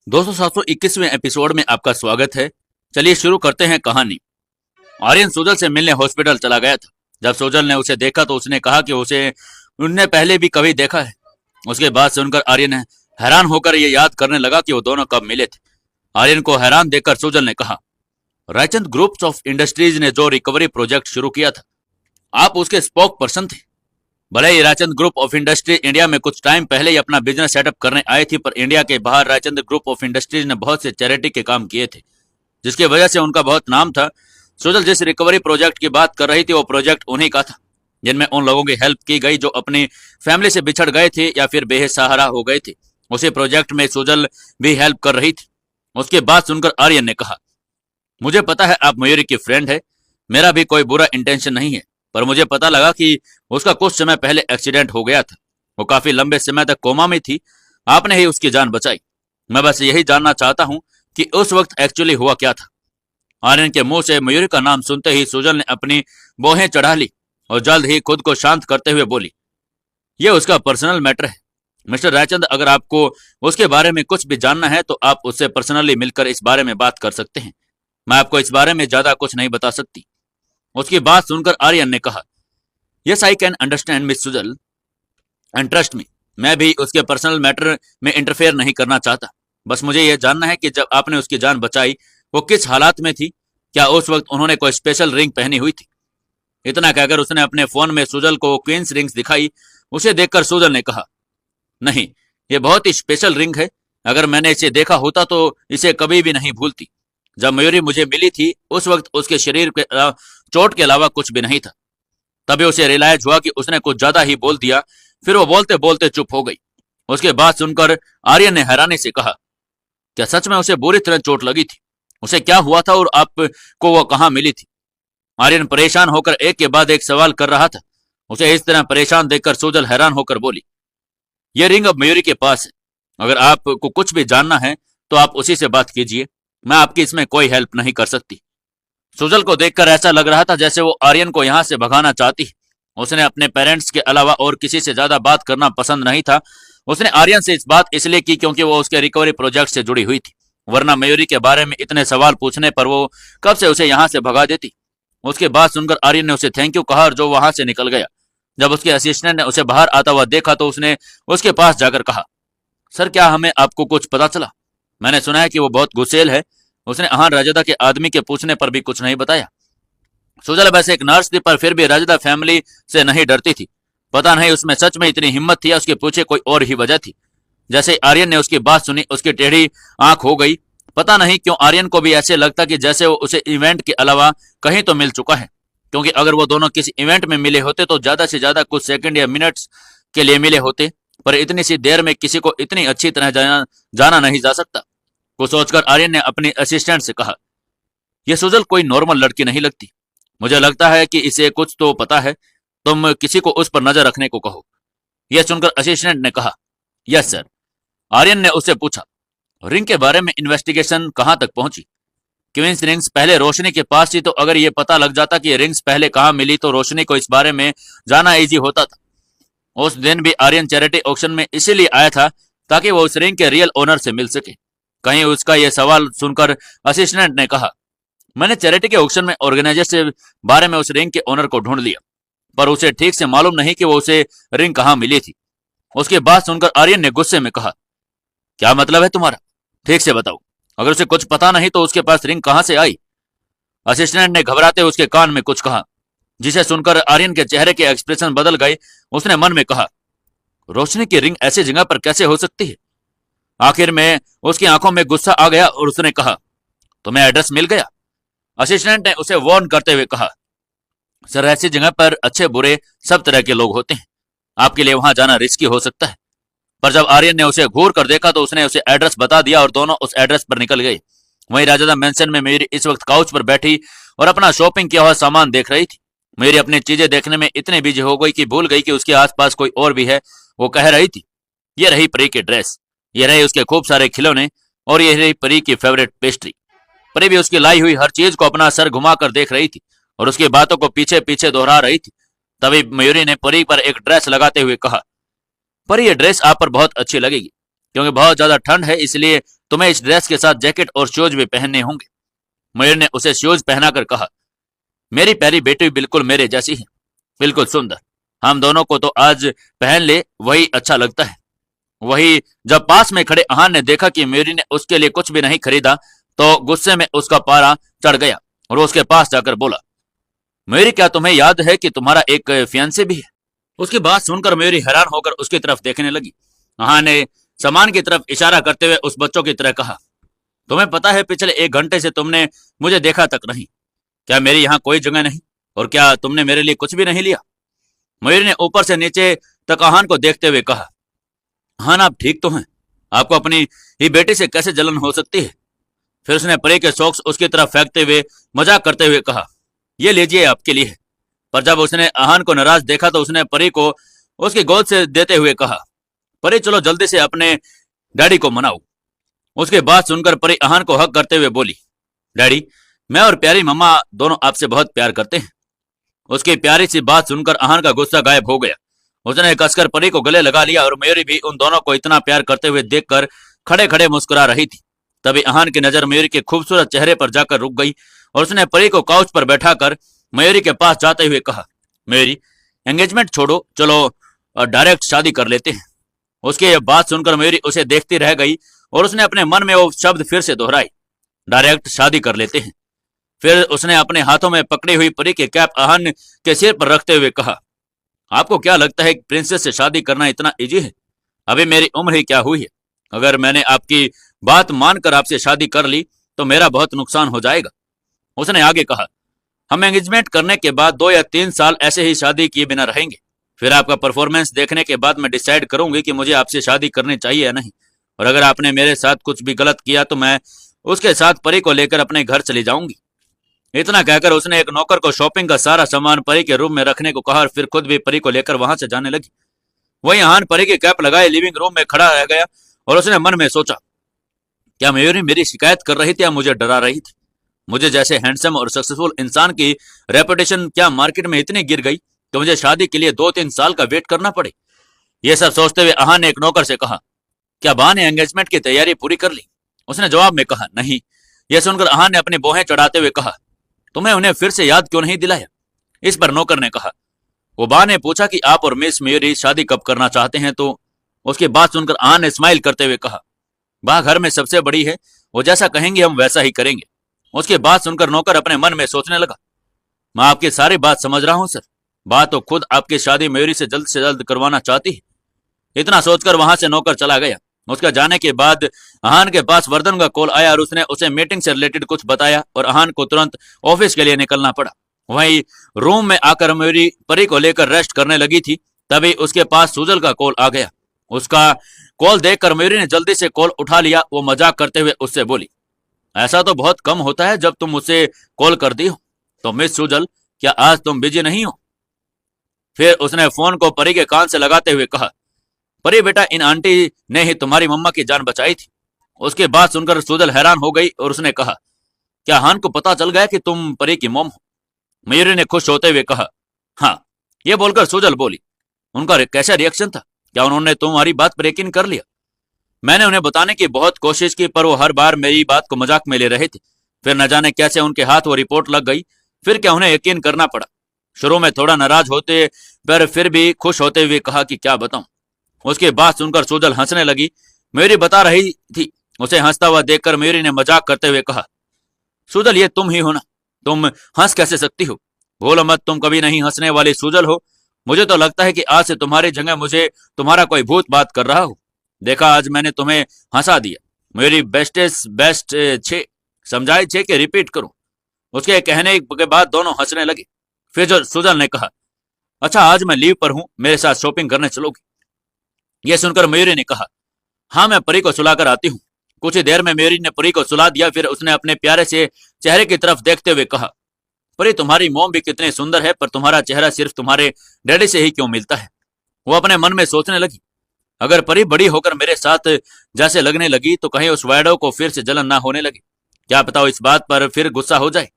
दोस्तों 721वें एपिसोड में आपका स्वागत है। चलिए शुरू करते हैं कहानी। आर्यन सुजल से मिलने हॉस्पिटल चला गया था। जब सुजल ने उसे देखा तो उसने कहा कि उसे उनने पहले भी कभी देखा है। उसके बाद सुनकर आर्यन हैरान होकर ये याद करने लगा कि वो दोनों कब मिले थे। आर्यन को हैरान देखकर सुजल ने कहा, रायचंद ग्रुप ऑफ इंडस्ट्रीज ने जो रिकवरी प्रोजेक्ट शुरू किया था, आप उसके स्पोक पर्सन थे। भले ही Raichand group of industries India में कुछ टाइम पहले ही अपना बिजनेस सेटअप करने आई थी, पर इंडिया के बाहर रायचंद ग्रुप ऑफ इंडस्ट्रीज ने बहुत से चैरिटी के काम किए थे, जिसकी वजह से उनका बहुत नाम था। सुजल जिस रिकवरी प्रोजेक्ट की बात कर रही थी, वो प्रोजेक्ट उन्हीं का था, जिनमें उन लोगों की हेल्प की गई जो अपनी फैमिली से बिछड़ गए थे या फिर बेसहारा हो गए थे। उसी प्रोजेक्ट में सुजल भी हेल्प कर रही थी। उसके बाद सुनकर आर्यन ने कहा, मुझे पता है आप मयूरी की फ्रेंड है, मेरा भी कोई बुरा इंटेंशन नहीं है, पर मुझे पता लगा कि उसका कुछ समय पहले एक्सीडेंट हो गया था। वो काफी लंबे समय तक कोमा में थी, आपने ही उसकी जान बचाई। मैं बस यही जानना चाहता हूं कि उस वक्त एक्चुअली हुआ क्या था। आर्यन के मुंह से मयूरी का नाम सुनते ही सुजल ने अपनी बोहें चढ़ा ली और जल्द ही खुद को शांत करते हुए बोली, यह उसका पर्सनल मैटर है मिस्टर रायचंद। अगर आपको उसके बारे में कुछ भी जानना है तो आप उससे पर्सनली मिलकर इस बारे में बात कर सकते हैं। मैं आपको इस बारे में ज्यादा कुछ नहीं बता सकती। उसकी बात सुनकर आर्यन ने कहा, yes I can understand miss Sujal and trust me, मैं भी उसके पर्सनल मैटर में इंटरफेयर नहीं करना चाहता। बस मुझे यह जानना है कि जब आपने उसकी जान बचाई वो किस हालात में थी, क्या उस वक्त उन्होंने कोई स्पेशल रिंग पहनी हुई थी। इतना कहकर उसने अपने फोन में सुजल को क्वींस रिंग्स दिखाई। उसे देखकर सुजल ने कहा, नहीं, ये बहुत ही स्पेशल रिंग है, अगर मैंने इसे देखा होता तो इसे कभी भी नहीं भूलती। जब मयूरी मुझे मिली थी उस वक्त उसके शरीर के चोट के अलावा कुछ भी नहीं था। तभी उसे रियलाइज हुआ कि उसने कुछ ज्यादा ही बोल दिया। फिर वो बोलते बोलते चुप हो गई। उसके बाद सुनकर आर्यन ने हैरानी से कहा, क्या सच में उसे बुरी तरह चोट लगी थी? उसे क्या हुआ था और आपको वो कहां मिली थी? आर्यन परेशान होकर एक के बाद एक सवाल कर रहा था। उसे इस तरह परेशान देखकर सुजल हैरान होकर बोली, यह रिंग अब मयूरी के पास है, अगर आपको कुछ भी जानना है तो आप उसी से बात कीजिए, मैं आपकी इसमें कोई हेल्प नहीं कर सकती। सुजल को देखकर ऐसा लग रहा था जैसे वो आर्यन को यहां से भगाना चाहती है। उसने अपने पेरेंट्स के अलावा और किसी से ज्यादा बात करना पसंद नहीं था। उसने आर्यन से इस बात इसलिए की क्योंकि वो उसके रिकवरी प्रोजेक्ट से जुड़ी हुई थी, वरना मयूरी के बारे में इतने सवाल पूछने पर वो कब से उसे यहां से भगा देती। उसके बाद सुनकर आर्यन ने उसे थैंक यू कहा और जो वहां से निकल गया। जब उसके असिस्टेंट ने उसे बाहर आता हुआ देखा तो उसने उसके पास जाकर कहा, सर क्या हमें आपको कुछ पता चला? मैंने सुना है कि वो बहुत गुस्सेल है। उसने अहान राजदा के आदमी के पूछने पर भी कुछ नहीं बताया। सुजल वैसे एक नर्स थी, पर फिर भी राजदा फैमिली से नहीं डरती थी। पता नहीं उसमें सच में इतनी हिम्मत थी या उसके पीछे कोई और ही वजह थी। जैसे आर्यन ने उसकी बात सुनी उसकी टेढ़ी आंख हो गई। पता नहीं क्यों आर्यन को भी ऐसे लगता कि जैसे वो उसे इवेंट के अलावा कहीं तो मिल चुका है, क्योंकि अगर वो दोनों किसी इवेंट में मिले होते तो ज्यादा से ज्यादा कुछ सेकंड या मिनट्स के लिए मिले होते, पर इतनी सी देर में किसी को इतनी अच्छी तरह जाना नहीं जा सकता। को सोचकर आर्यन ने अपने असिस्टेंट से कहा, यह सुजल कोई नॉर्मल लड़की नहीं लगती, मुझे लगता है कि इसे कुछ तो पता है, तुम किसी को उस पर नजर रखने को कहो। यह सुनकर असिस्टेंट ने कहा, यस सर। आर्यन ने उससे पूछा, रिंग के बारे में इन्वेस्टिगेशन कहां तक पहुंची? क्वींस रिंग्स पहले रोशनी के पास थी, तो अगर यह पता लग जाता कि रिंग्स पहले कहां मिली तो रोशनी को इस बारे में जाना इजी होता था। उस दिन भी आर्यन चैरिटी ऑक्शन में इसीलिए आया था ताकि वो उस रिंग के रियल ओनर से मिल सके। कहीं उसका यह सवाल सुनकर असिस्टेंट ने कहा, मैंने चैरिटी के ऑक्शन में ऑर्गेनाइजर से बारे में उस रिंग के ओनर को ढूंढ लिया, पर उसे ठीक से मालूम नहीं कि वो उसे रिंग कहां मिली थी। उसकी बात सुनकर आर्यन ने गुस्से में कहा, क्या मतलब है तुम्हारा? ठीक से बताओ, अगर उसे कुछ पता नहीं तो उसके पास रिंग कहां से आई? असिस्टेंट ने घबराते उसके कान में कुछ कहा, जिसे सुनकर आर्यन के चेहरे के एक्सप्रेशन बदल गए। उसने मन में कहा, रोशनी की रिंग ऐसी जगह पर कैसे हो सकती है? आखिर में उसकी आंखों में गुस्सा आ गया और उसने कहा, तुम्हें एड्रेस मिल गया? असिस्टेंट ने उसे वार्न करते हुए कहा, सर ऐसी जगह पर अच्छे बुरे सब तरह के लोग होते हैं, आपके लिए वहां जाना रिस्की हो सकता है। पर जब आर्यन ने उसे घूर कर देखा तो उसने उसे एड्रेस बता दिया और दोनों उस एड्रेस पर निकल गए। वहीं राजदा मेंशन में मेरी इस वक्त काउच पर बैठी और अपना शॉपिंग किया हुआ सामान देख रही थी। मेरी अपनी चीजें देखने में इतनी बिजी हो गई कि भूल गई कि उसके आसपास कोई और भी है। वो कह रही थी, ये रही परी की ड्रेस, ये रहे उसके खूब सारे खिलौने और ये रही परी की फेवरेट पेस्ट्री। परी भी उसकी लाई हुई हर चीज को अपना सर घुमाकर देख रही थी और उसकी बातों को पीछे पीछे दोहरा रही थी। तभी मयूरी ने परी पर एक ड्रेस लगाते हुए कहा, परी ये ड्रेस आप पर बहुत अच्छी लगेगी, क्योंकि बहुत ज्यादा ठंड है, इसलिए तुम्हें इस ड्रेस के साथ जैकेट और शूज भी पहनने होंगे। मयूर ने उसे शूज पहनाकर कहा, मेरी प्यारी बेटी बिल्कुल मेरे जैसी है, बिल्कुल सुंदर। हम दोनों को तो आज पहन ले वही अच्छा लगता है। वही जब पास में खड़े अहान ने देखा कि मयूरी ने उसके लिए कुछ भी नहीं खरीदा तो गुस्से में उसका पारा चढ़ गया और उसके पास जाकर बोला, मयूरी क्या तुम्हें याद है कि तुम्हारा एक फियांसे भी है? उसकी बात सुनकर मयूरी हैरान होकर उसकी तरफ देखने लगी। अहान ने सामान की तरफ इशारा करते हुए उस बच्चों की तरह कहा, तुम्हें पता है पिछले 1 घंटे से तुमने मुझे देखा तक नहीं। क्या मेरी यहाँ कोई जगह नहीं? और क्या तुमने मेरे लिए कुछ भी नहीं लिया? मयूरी ने ऊपर से नीचे तक अहान को देखते हुए कहा, अहान आप ठीक तो हैं? आपको अपनी ही बेटी से कैसे जलन हो सकती है? फिर उसने परी के सॉक्स उसकी तरफ फेंकते हुए मजाक करते हुए कहा, ये लीजिए आपके लिए। पर जब उसने अहान को नाराज देखा तो उसने परी को उसकी गोद से देते हुए कहा, परी चलो जल्दी से अपने डैडी को मनाओ। उसके बात सुनकर परी अहान को हक करते हुए बोली, डैडी मैं और प्यारी मम्मा दोनों आपसे बहुत प्यार करते हैं। उसकी प्यारी सी बात सुनकर अहान का गुस्सा गायब हो गया। उसने कसकर परी को गले लगा लिया और मयूरी भी उन दोनों को इतना प्यार करते हुए देखकर खड़े खड़े मुस्कुरा रही थी। तभी अहान की नजर मयूरी के खूबसूरत चेहरे पर जाकर रुक गई और उसने परी को काउच पर बैठाकर मयूरी के पास जाते हुए कहा, मयूरी एंगेजमेंट छोड़ो, चलो डायरेक्ट शादी कर लेते हैं। उसकी यह बात सुनकर मयूरी उसे देखती रह गई और उसने अपने मन में वो शब्द फिर से दोहराई, डायरेक्ट शादी कर लेते हैं। फिर उसने अपने हाथों में पकड़ी हुई परी की कैप अहान के सिर पर रखते हुए कहा, आपको क्या लगता है कि प्रिंसेस से शादी करना इतना इजी है? अभी मेरी उम्र ही क्या हुई है? अगर मैंने आपकी बात मानकर आपसे शादी कर ली तो मेरा बहुत नुकसान हो जाएगा। उसने आगे कहा, हम एंगेजमेंट करने के बाद 2 या 3 साल ऐसे ही शादी किए बिना रहेंगे। फिर आपका परफॉर्मेंस देखने के बाद मैं डिसाइड करूंगी कि मुझे आपसे शादी करनी चाहिए या नहीं। और अगर आपने मेरे साथ कुछ भी गलत किया तो मैं उसके साथ परी को लेकर अपने घर चली जाऊंगी। इतना कहकर उसने एक नौकर को शॉपिंग का सारा सामान परी के रूम में रखने को कहा और फिर खुद भी परी को लेकर वहां से जाने लगी। वही अहान परी की कैप लगाए लिविंग रूम में खड़ा रह गया और उसने मन में सोचा, क्या मयूरी मेरी शिकायत कर रही थी या मुझे डरा रही थी? मुझे जैसे हैंडसम और सक्सेसफुल इंसान की रेपुटेशन क्या मार्केट में इतनी गिर गई कि मुझे शादी के लिए 2-3 साल का वेट करना पड़े? ये सब सोचते हुए अहान ने एक नौकर से कहा, क्या बा ने एंगेजमेंट की तैयारी पूरी कर ली? उसने जवाब में कहा, नहीं। यह सुनकर अहान ने अपनी बोहें चढ़ाते हुए कहा, तुम्हें उन्हें फिर से याद क्यों नहीं दिलाया? इस पर नौकर ने कहा, वो बा ने पूछा कि आप और मिस मयूरी शादी कब करना चाहते हैं। तो उसकी बात सुनकर अहान ने स्माइल करते हुए कहा, बा घर में सबसे बड़ी है, वो जैसा कहेंगे हम वैसा ही करेंगे। उसकी बात सुनकर नौकर अपने मन में सोचने लगा, मैं आपकी सारी बात समझ रहा हूं सर। बात तो खुद आपकी शादी मयूरी से जल्द करवाना चाहती है। इतना सोचकर वहां से नौकर चला गया। उसका जाने के बाद अहान के पास वर्धन का कॉल आया और उसने उसे मीटिंग से रिलेटेड कुछ बताया और अहान को तुरंत ऑफिस के लिए निकलना पड़ा। वहीं रूम में आकर मयूरी परी को लेकर रेस्ट करने लगी थी, तभी उसके पास सुजल का कॉल आ गया। उसका कॉल देखकर मयूरी ने जल्दी से कॉल उठा लिया। वो मजाक करते हुए उससे बोली, ऐसा तो बहुत कम होता है जब तुम मुझसे कॉल करती हो। तो मिस सुजल, क्या आज तुम बिजी नहीं हो? फिर उसने फोन को परी के कान से लगाते हुए कहा, परी बेटा, इन आंटी ने ही तुम्हारी मम्मा की जान बचाई थी। उसके बाद सुनकर सुजल हैरान हो गई और उसने कहा, क्या हान को पता चल गया कि तुम परी की मॉम हो? मयूरी ने खुश होते हुए कहा, हाँ। ये बोलकर सुजल बोली, उनका कैसा रिएक्शन था? क्या उन्होंने तुम्हारी बात पर यकीन कर लिया? मैंने उन्हें बताने की बहुत कोशिश की पर वो हर बार मेरी बात को मजाक में ले रहे थे। फिर न जाने कैसे उनके हाथ वो रिपोर्ट लग गई। फिर क्या उन्हें यकीन करना पड़ा। शुरू में थोड़ा नाराज होते पर फिर भी खुश होते हुए कहा कि क्या बताऊं। उसकी बात सुनकर सुजल हंसने लगी। मयूरी बता रही थी। उसे हंसता हुआ देखकर मयूरी ने मजाक करते हुए कहा, सुजल ये तुम ही हो ना? तुम हंस कैसे सकती हो? भूलो मत तुम कभी नहीं हंसने वाली सुजल हो। मुझे तो लगता है कि आज से तुम्हारी जगह मुझे तुम्हारा कोई भूत बात कर रहा हो। देखा, आज मैंने तुम्हें हंसा दिया। मेरी बेस्टेस्ट बेस्ट छे समझाई छे कि रिपीट करूं? उसके कहने के बाद दोनों हंसने लगे। फिर जो सुजल ने कहा, अच्छा आज मैं लीव पर हूं, मेरे साथ शॉपिंग करने चलोगी? यह सुनकर मयूरी ने कहा, हाँ मैं परी को सुलाकर आती हूँ। कुछ ही देर में मयूरी ने परी को सुला दिया। फिर उसने अपने प्यारे से चेहरे की तरफ देखते हुए कहा, परी तुम्हारी मोम भी कितनी सुंदर है, पर तुम्हारा चेहरा सिर्फ तुम्हारे डैडी से ही क्यों मिलता है? वो अपने मन में सोचने लगी, अगर परी बड़ी होकर मेरे साथ जैसे लगने लगी तो कहीं उस वैडो को फिर से जलन ना होने लगे। क्या पता इस बात पर फिर गुस्सा हो जाए।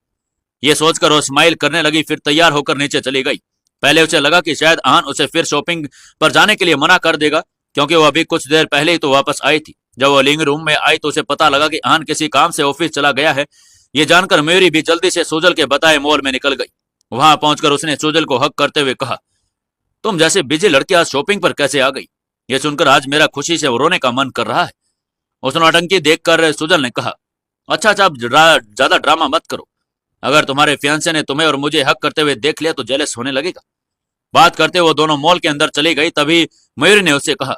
ये सोचकर वो स्माइल करने लगी। फिर तैयार होकर नीचे चली गई। पहले उसे लगा कि शायद आन उसे फिर शॉपिंग पर जाने के लिए मना कर देगा, क्योंकि वो अभी कुछ देर पहले ही तो वापस आई थी। जब वो लिविंग रूम में आई तो उसे पता लगा कि आहान किसी काम से ऑफिस चला गया है। ये जानकर मयूरी भी जल्दी से सुजल के बताए मॉल में निकल गई। वहां पहुंचकर उसने सुजल को हक करते हुए कहा, तुम जैसे बिजी लड़की आज शॉपिंग पर कैसे आ गई? ये सुनकर आज मेरा खुशी से रोने का मन कर रहा है। उस नौटंकी देखकर सुजल ने कहा, अच्छा अब ज्यादा ड्रामा मत करो। अगर तुम्हारे फियांसे ने तुम्हें और मुझे हक करते हुए देख लिया तो जेलस होने लगेगा। बात करते वो दोनों मॉल के अंदर चली गई। तभी मयूरी ने उससे कहा,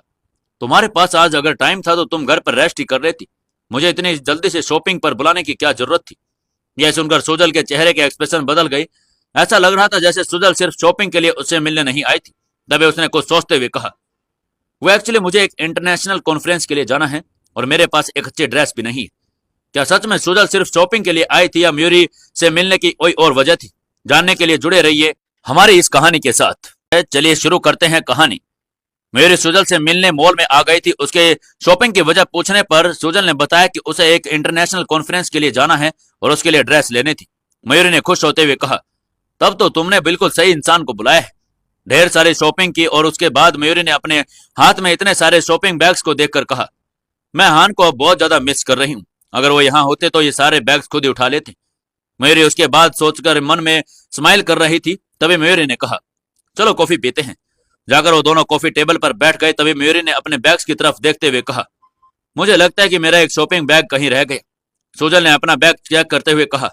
तुम्हारे पास आज अगर टाइम था तो तुम घर पर रेस्ट ही कर रही थी। मुझे इतनी जल्दी से शॉपिंग पर बुलाने की क्या जरूरत थी? यह सुनकर सुजल के चेहरे के एक्सप्रेशन बदल गई। ऐसा लग रहा था जैसे सुजल सिर्फ शॉपिंग के लिए उससे मिलने नहीं आई थी। तभी उसने कुछ सोचते हुए कहा, वो एक्चुअली मुझे एक इंटरनेशनल कॉन्फ्रेंस के लिए जाना है और मेरे पास एक अच्छी ड्रेस भी नहीं है। क्या सच में सुजल सिर्फ शॉपिंग के लिए आई थी या मयूरी से मिलने की कोई और वजह थी? जानने के लिए जुड़े रहिए हमारी इस कहानी के साथ। चलिए शुरू करते हैं कहानी। मयूरी सुजल से मिलने मॉल में आ गई थी। उसके शॉपिंग की वजह पूछने पर सुजल ने बताया कि उसे एक इंटरनेशनल कॉन्फ्रेंस के लिए जाना है और उसके लिए ड्रेस लेनी थी। मयूरी ने खुश होते हुए कहा, तब तो तुमने बिल्कुल सही इंसान को बुलाया है। ढेर सारी शॉपिंग की और उसके बाद मयूरी ने अपने हाथ में इतने सारे शॉपिंग बैग्स को देखकर कहा, मैं हान को अब बहुत ज्यादा मिस कर रही हूँ। अगर वो यहाँ होते तो ये सारे बैग्स खुद ही उठा लेते। मयूरी उसके बाद सोचकर मन में स्माइल कर रही थी। तभी मयूरी ने कहा, चलो कॉफी पीते हैं। जाकर वो दोनों कॉफी टेबल पर बैठ गए। तभी मयूरी ने अपने बैग्स की तरफ देखते हुए कहा, मुझे लगता है कि मेरा एक शॉपिंग बैग कहीं रह गया। सुजल ने अपना बैग चेक करते हुए कहा,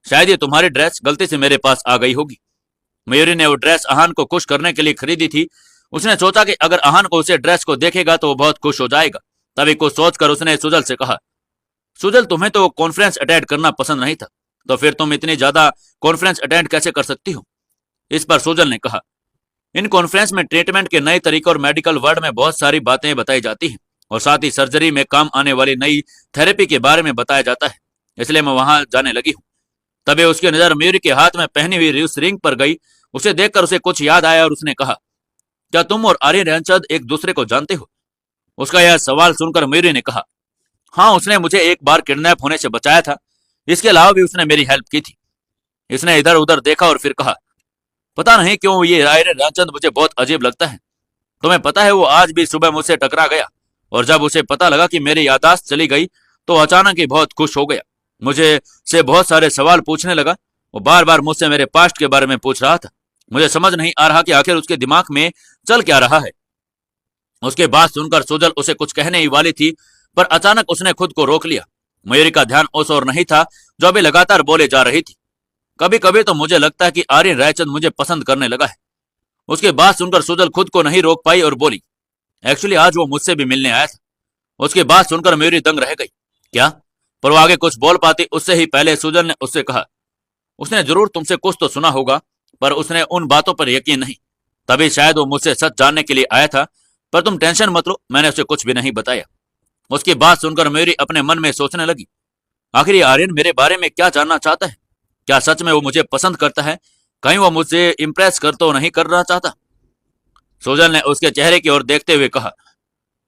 शायद ये तुम्हारी ड्रेस गलती से मेरे पास आ गई होगी। मयूरी ने वो ड्रेस आहान को खुश करने के लिए खरीदी थी। उसने सोचा कि अगर आहान को उसे ड्रेस को देखेगा तो वो बहुत खुश हो जाएगा। तभी कुछ सोचकर उसने सुजल से कहा, सुजल तुम्हें तो कॉन्फ्रेंस अटेंड करना पसंद नहीं था, तो फिर तुम इतनी ज्यादा कॉन्फ्रेंस अटेंड कैसे कर सकती हो? इस पर सुजल ने कहा, इन कॉन्फ्रेंस में ट्रीटमेंट के नए तरीकों और मेडिकल वर्ड में बहुत सारी बातें बताई जाती हैं और साथ ही सर्जरी में काम आने वाली नई थेरेपी के बारे में बताया जाता है, इसलिए मैं वहां जाने लगी हूँ। तभी उसकी नजर मयूरी के हाथ में पहनी हुई उस रिंग पर गई। उसे देखकर उसे कुछ याद आया और उसने कहा, क्या तुम और आर्यन रैनचंद एक दूसरे को जानते हो? उसका यह सवाल सुनकर मयूरी ने कहा, हाँ, उसने मुझे एक बार किडनैप होने से बचाया था। इसके अलावा भी उसने मेरी हेल्प की थी। इसने इधर उधर देखा और फिर कहा, पता नहीं क्यों ये आर्यन रैनचंद मुझे बहुत अजीब लगता है। तुम्हें पता है वो आज भी सुबह मुझसे टकरा गया और जब उसे पता लगा कि मेरी यादाश्त चली गई तो अचानक ही बहुत खुश हो गया। मुझे से बहुत सारे सवाल पूछने लगा। वो बार बार मुझसे मेरे पास्ट के बारे में पूछ रहा था। मुझे समझ नहीं आ रहा कि आखिर उसके दिमाग में चल क्या रहा है। उसके बात सुनकर सुजल उसे कुछ कहने ही वाली थी, पर अचानक उसने खुद को रोक लिया। मयूरी का ध्यान उस ओर नहीं था जो अभी लगातार बोले जा रही थी। कभी कभी तो मुझे लगता है कि आर्यन रायचंद मुझे पसंद करने लगा है। उसके बात सुनकर सुजल खुद को नहीं रोक पाई और बोली, एक्चुअली आज वो मुझसे भी मिलने आया था। उसकी बात सुनकर मयूरी दंग रह गई। क्या? पर वो आगे कुछ बोल पाती उससे ही पहले सुजल ने उससे कहा, उसने जरूर तुमसे कुछ तो सुना होगा, पर उसने उन बातों पर यकीन नहीं। तभी शायद वो मुझसे सच जानने के लिए आया था, पर तुम टेंशन मत लो, मैंने उसे कुछ भी नहीं बताया। उसकी बात सुनकर मयूरी अपने मन में सोचने लगी, आखिर ये आर्यन मेरे बारे में क्या जानना चाहता है? क्या सच में वो मुझे पसंद करता है? कहीं वो मुझसे इंप्रेस कर तो नहीं करना चाहता? सुजल ने उसके चेहरे की ओर देखते हुए कहा,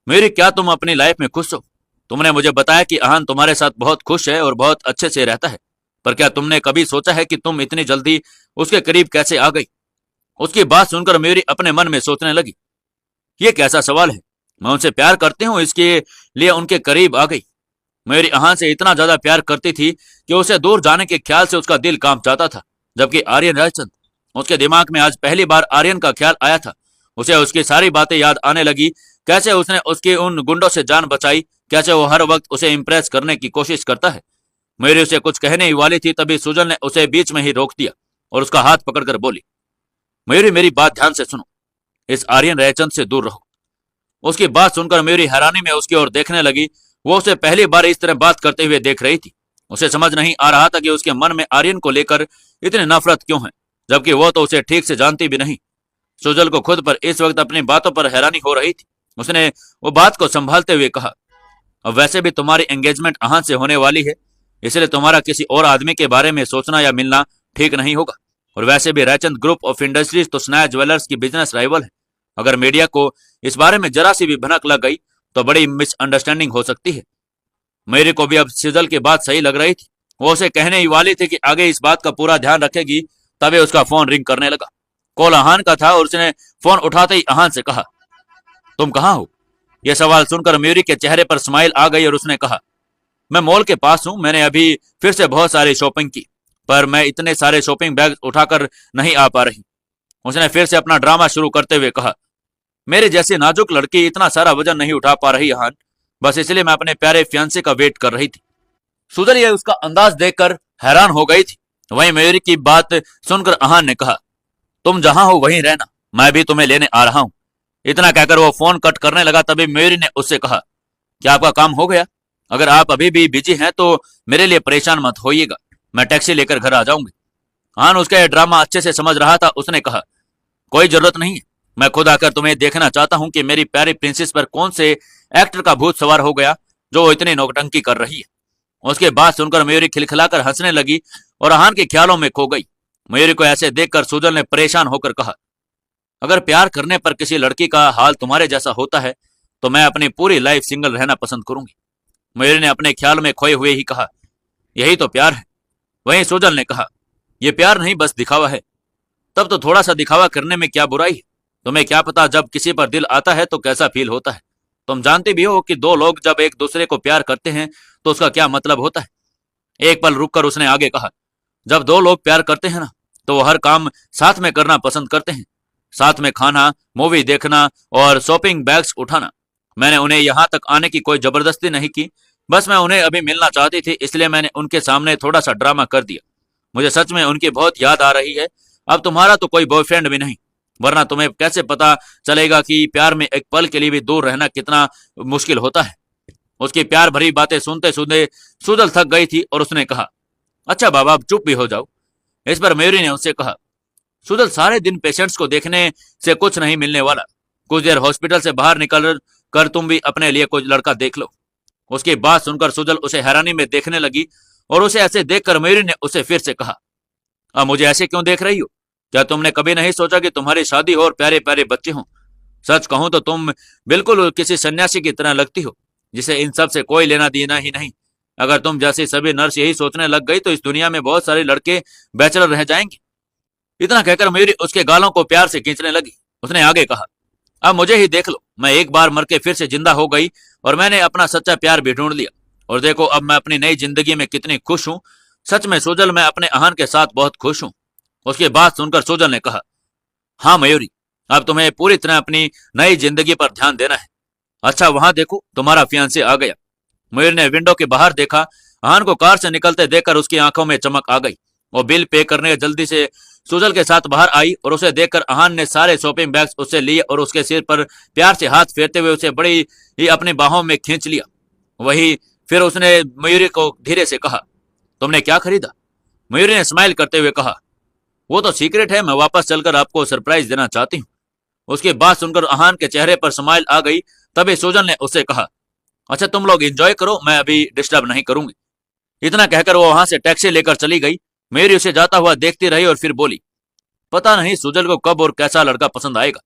मयूरी, क्या तुम अपनी लाइफ में खुश हो? तुमने मुझे बताया कि आहान तुम्हारे साथ बहुत खुश है और बहुत अच्छे से रहता है, पर क्या तुमने कभी सोचा है कि तुम इतनी जल्दी उसके करीब कैसे आ गई? उसकी बात सुनकर मयूरी अपने मन में सोचने लगी, ये कैसा सवाल है? मैं उनसे प्यार करती हूँ, इसके लिए उनके करीब आ गई। मयूरी आहान से इतना ज्यादा प्यार करती थी कि उसे दूर जाने के ख्याल से उसका दिल कांप जाता था। जबकि आर्यन रायचंद, उसके दिमाग में आज पहली बार आर्यन का ख्याल आया था। उसे उसकी सारी बातें याद आने लगी, कैसे उसने उसके उन गुंडों से जान बचाई, कैसे वो हर वक्त उसे इंप्रेस करने की कोशिश करता है। मयूरी उसे कुछ कहने ही वाली थी, तभी सुजल ने उसे बीच में ही रोक दिया और उसका हाथ पकड़कर बोली, मयूरी, मेरी बात ध्यान से सुनो, इस आर्यन रायचंद से दूर रहो। उसकी बात सुनकर मयूरी हैरानी में उसकी ओर देखने लगी। वो उसे पहली बार इस तरह बात करते हुए देख रही थी। उसे समझ नहीं आ रहा था कि उसके मन में आर्यन को लेकर इतनी नफरत क्यों है, जबकि वो तो उसे ठीक से जानती भी नहीं। सुजल को खुद पर इस वक्त अपनी बातों पर हैरानी हो रही थी। उसने वो बात को संभालते हुए कहा, अब वैसे भी तुम्हारी एंगेजमेंट आहान से होने वाली है, इसलिए तुम्हारा किसी और आदमी के बारे में सोचना या मिलना ठीक नहीं होगा। और वैसे भी रायचंद ग्रुप ऑफ इंडस्ट्रीज तो स्नाया ज्वेलर्स की बिजनेस राइवल है। अगर मीडिया को इस बारे में जरा सी भी भनक लग गई तो बड़ी मिसअंडरस्टैंडिंग हो सकती है। मेरे को भी अब सुजल की बात सही लग रही थी। वो उसे कहने ही वाली थी कि आगे इस बात का पूरा ध्यान रखेगी। तभी उसका फोन रिंग करने लगा। कॉल आहान का था और उसने फोन उठाते ही आहान से कहा, तुम कहाँ हो? यह सवाल सुनकर मयूरी के चेहरे पर स्माइल आ गई और उसने कहा, मैं मॉल के पास हूं। मैंने अभी फिर से बहुत सारी शॉपिंग की, पर मैं इतने सारे शॉपिंग बैग उठाकर नहीं आ पा रही। उसने फिर से अपना ड्रामा शुरू करते हुए कहा, मेरी जैसी नाजुक लड़की इतना सारा वजन नहीं उठा पा रही हान, बस इसलिए मैं अपने प्यारे फियांसे का वेट कर रही थी। सुजल ये उसका अंदाज देखकर हैरान हो गई थी। वहीं मयूरी की बात सुनकर अहान ने कहा, तुम जहां हो वहीं रहना, मैं भी तुम्हें लेने आ रहा हूं। इतना कहकर वो फोन कट करने लगा। तभी मयूरी ने उससे कहा, क्या आपका काम हो गया? अगर आप अभी भी बिजी हैं तो मेरे लिए परेशान मत होइएगा, मैं टैक्सी लेकर घर आ जाऊंगी। अहान उसका ड्रामा अच्छे से समझ रहा था। उसने कहा, कोई जरूरत नहीं है, मैं खुद आकर तुम्हें देखना चाहता हूं कि मेरी प्यारी प्रिंसेस पर कौन से एक्टर का भूत सवार हो गया जो वो इतनी नौटंकी कर रही है। उसके बाद सुनकर मयूरी खिलखिलाकर हंसने लगी और अहान के ख्यालों में खो गई। मयूरी को ऐसे देखकर सुजल ने परेशान होकर कहा, अगर प्यार करने पर किसी लड़की का हाल तुम्हारे जैसा होता है तो मैं अपनी पूरी लाइफ सिंगल रहना पसंद करूंगी। मयूरी ने अपने ख्याल में खोए हुए ही कहा, यही तो प्यार है। वहीं सुजल ने कहा, यह प्यार नहीं बस दिखावा है। तब तो थोड़ा सा दिखावा करने में क्या बुराई है? तुम्हें क्या पता जब किसी पर दिल आता है तो कैसा फील होता है। तुम जानते भी हो कि दो लोग जब एक दूसरे को प्यार करते हैं तो उसका क्या मतलब होता है। एक पल रुककर उसने आगे कहा, जब दो लोग प्यार करते हैं ना तो वो हर काम साथ में करना पसंद करते हैं, साथ में खाना, मूवी देखना और शॉपिंग बैग्स उठाना। मैंने उन्हें यहाँ तक आने की कोई जबरदस्ती नहीं की, बस मैं उन्हें अभी मिलना चाहती थी, इसलिए मैंने उनके सामने थोड़ा सा ड्रामा कर दिया। मुझे सच में उनकी बहुत याद आ रही है। अब तुम्हारा तो कोई बॉयफ्रेंड भी नहीं, वरना तुम्हें कैसे पता चलेगा कि प्यार में एक पल के लिए भी दूर रहना कितना मुश्किल होता है। उसकी प्यार भरी बातें सुनते सुनते सुजल थक गई थी और उसने कहा, अच्छा बाबा अब चुप भी हो जाओ। इस पर मयूरी ने उससे कहा, सुजल सारे दिन पेशेंट्स को देखने से कुछ नहीं मिलने वाला, कुछ देर हॉस्पिटल से बाहर निकल कर तुम भी अपने लिए कोई लड़का देख लो। उसकी बात सुनकर सुजल उसे हैरानी में देखने लगी और उसे ऐसे देखकर मयूरी ने उसे फिर से कहा, अब मुझे ऐसे क्यों देख रही हो? क्या तुमने कभी नहीं सोचा कि तुम्हारी शादी हो और प्यारे प्यारे बच्चे हों? सच कहूं तो तुम बिल्कुल किसी सन्यासी की तरह लगती हो, जिसे इन सब से कोई लेना देना ही नहीं। अगर तुम जैसी सभी नर्स यही सोचने लग गई तो इस दुनिया में बहुत सारे लड़के बैचलर रह जाएंगे। इतना कहकर मयूरी उसके गालों को प्यार से खींचने लगी। उसने आगे कहा, अब मुझे ही देख लो, मैं एक बार मर के फिर से जिंदा हो गई और मैंने अपना सच्चा प्यार भी ढूंढ लिया। और देखो अब मैं अपनी नई जिंदगी में कितनी खुश हूं। सच में सुजल, मैं अपने अहान के साथ बहुत खुश हूं। उसकी बात सुनकर सुजल ने कहा, हाँ मयूरी, अब तुम्हें पूरी तरह अपनी नई जिंदगी पर ध्यान देना है। अच्छा वहां देखो, तुम्हारा फियांसे आ गया। मयूरी ने विंडो के बाहर देखा। अहान को कार से निकलते देखकर उसकी आंखों में चमक आ गई। वो बिल पे करने जल्दी से सुजल के साथ बाहर आई और उसे देखकर अहान ने सारे शॉपिंग बैग्स उससे लिए और उसके सिर पर प्यार से हाथ फेरते हुए उसे बड़ी ही अपनी बाहों में खींच लिया। वही फिर उसने मयूरी को धीरे से कहा, तुमने क्या खरीदा? मयूरी ने स्माइल करते हुए कहा, वो तो सीक्रेट है, मैं वापस चलकर आपको सरप्राइज देना चाहती हूँ। उसकी बात सुनकर अहान के चेहरे पर स्माइल आ गई। तभी सुजल ने उससे कहा, अच्छा तुम लोग एंजॉय करो, मैं अभी डिस्टर्ब नहीं करूंगी। इतना कहकर वो वहां से टैक्सी लेकर चली गई। मयूरी उसे जाता हुआ देखती रही और फिर बोली, पता नहीं सुजल को कब और कैसा लड़का पसंद आएगा।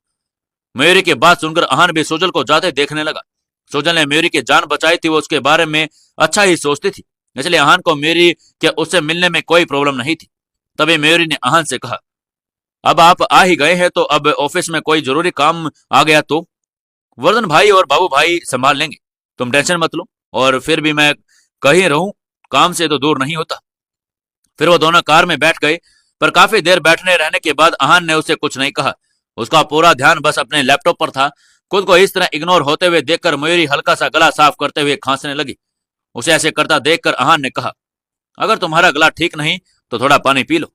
मयूरी की बात सुनकर अहान भी सुजल को जाते देखने लगा। सुजल ने मयूरी की जान बचाई थी, वो उसके बारे में अच्छा ही सोचती थी, इसलिए अहान को मयूरी के उससे मिलने में कोई प्रॉब्लम नहीं थी। तभी मयूरी ने अहान से कहा, अब आप आ ही गए हैं तो अब ऑफिस में कोई जरूरी काम आ गया तो वर्धन भाई और बाबू भाई संभाल लेंगे, तुम टेंशन मत लो। और फिर भी मैं कहीं रहूं, काम से तो दूर नहीं होता। फिर वो दोनों कार में बैठ गए, पर काफी देर बैठने रहने के बाद अहान ने उसे कुछ नहीं कहा। उसका पूरा ध्यान बस अपने लैपटॉप पर था। खुद को इस तरह इग्नोर होते हुए देखकर मयूरी हल्का सा गला साफ करते हुए खांसने लगी। उसे ऐसे करता देखकर अहान ने कहा, अगर तुम्हारा गला ठीक नहीं तो थोड़ा पानी पी लो।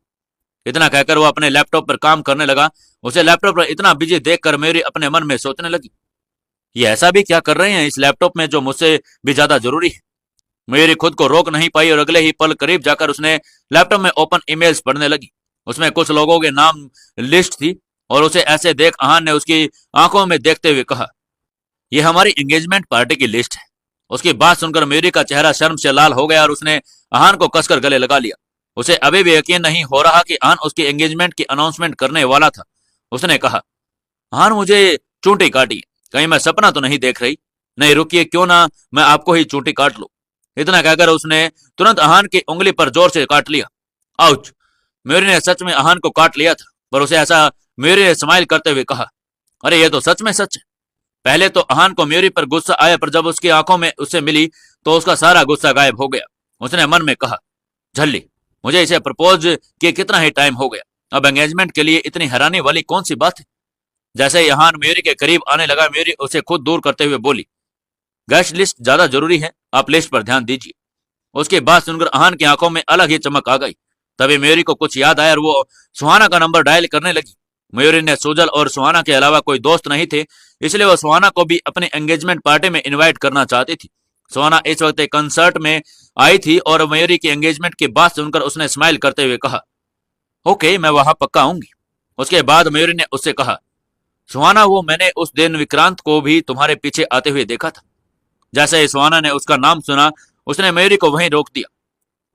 इतना कहकर वो अपने लैपटॉप पर काम करने लगा। उसे लैपटॉप पर इतना बिजी देखकर मयूरी अपने मन में सोचने लगी, ये ऐसा भी क्या कर रहे हैं इस लैपटॉप में जो मुझसे भी ज्यादा जरूरी है। मयूरी खुद को रोक नहीं पाई और अगले ही पल करीब जाकर उसने लैपटॉप में ओपन ईमेल्स पढ़ने लगी। उसमें कुछ लोगों के नाम लिस्ट थी और उसे ऐसे देख अहान ने उसकी आंखों में देखते हुए कहा, यह हमारी एंगेजमेंट पार्टी की लिस्ट है। उसकी बात सुनकर मयूरी का चेहरा शर्म से लाल हो गया और उसने अहान को कसकर गले लगा लिया। उसे अभी भी यकीन नहीं हो रहा कि अहान उसकी एंगेजमेंट की अनाउंसमेंट करने वाला था। उसने कहा, अहान मुझे चूंटी काटी, कहीं मैं सपना तो नहीं देख रही? नहीं रुकिए, क्यों ना मैं आपको ही चूंटी काट लूं। इतना कहकर उसने तुरंत अहान की उंगली पर जोर से काट लिया। आउच! मयूरी ने सच में अहान को काट लिया था, पर उसे ऐसा मयूरी ने स्माइल करते हुए कहा, अरे ये तो सच में सच है। पहले तो अहान को म्यूरी पर गुस्सा आया, पर जब उसकी आंखों में उससे मिली तो उसका सारा गुस्सा गायब हो गया। उसने मन में कहा, झल्ली, मुझे इसे प्रपोज किए कितना ही टाइम हो गया, अब एंगेजमेंट के लिए इतनी हैरानी वाली कौन सी बात है। जैसे ही अहान म्यूरी के करीब आने लगा, म्यूरी उसे खुद दूर करते हुए बोली, गेस्ट लिस्ट ज्यादा जरूरी है, आप लिस्ट पर ध्यान दीजिए। उसकी बात सुनकर अहान की आंखों में अलग ही चमक आ गई। तभी म्यूरी को कुछ याद आया और वो सुहाना का नंबर डायल करने लगी। म्यूरी ने सुजल और सुहाना के अलावा कोई दोस्त नहीं थे, इसलिए वो सुहाना को भी अपने एंगेजमेंट पार्टी में इनवाइट करना चाहती थी। सुहाना इस वक्त एक कंसर्ट में आई थी और म्यूरी की एंगेजमेंट की बात सुनकर उसने स्माइल करते हुए कहा, ओके, मैं वहां पक्का आऊंगी। उसके बाद म्यूरी ने उससे कहा, सुहाना, वो मैंने उस दिन विक्रांत को भी तुम्हारे पीछे आते हुए देखा था। जैसे ही सुहाना ने उसका नाम सुना, उसने म्यूरी को वहीं रोक दिया।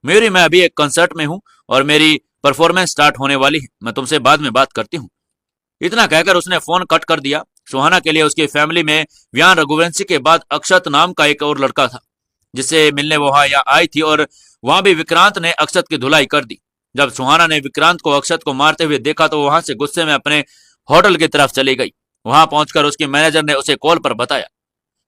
म्यूरी, मैं अभी एक कंसर्ट में हूं और मेरी परफॉर्मेंस स्टार्ट होने वाली है, मैं तुमसे बाद में बात करती हूँ। इतना कहकर उसने फोन कट कर दिया। सुहाना के लिए उसकी फैमिली में व्यान रघुवंशी के बाद अक्षत नाम का एक और लड़का था, जिससे मिलने वो वहां या आई थी, और वहां भी विक्रांत ने अक्षत की धुलाई कर दी। जब सुहाना ने विक्रांत को अक्षत को मारते हुए देखा तो वहां से गुस्से में अपने होटल की तरफ चली गई। वहां पहुंचकर उसकी मैनेजर ने उसे कॉल पर बताया,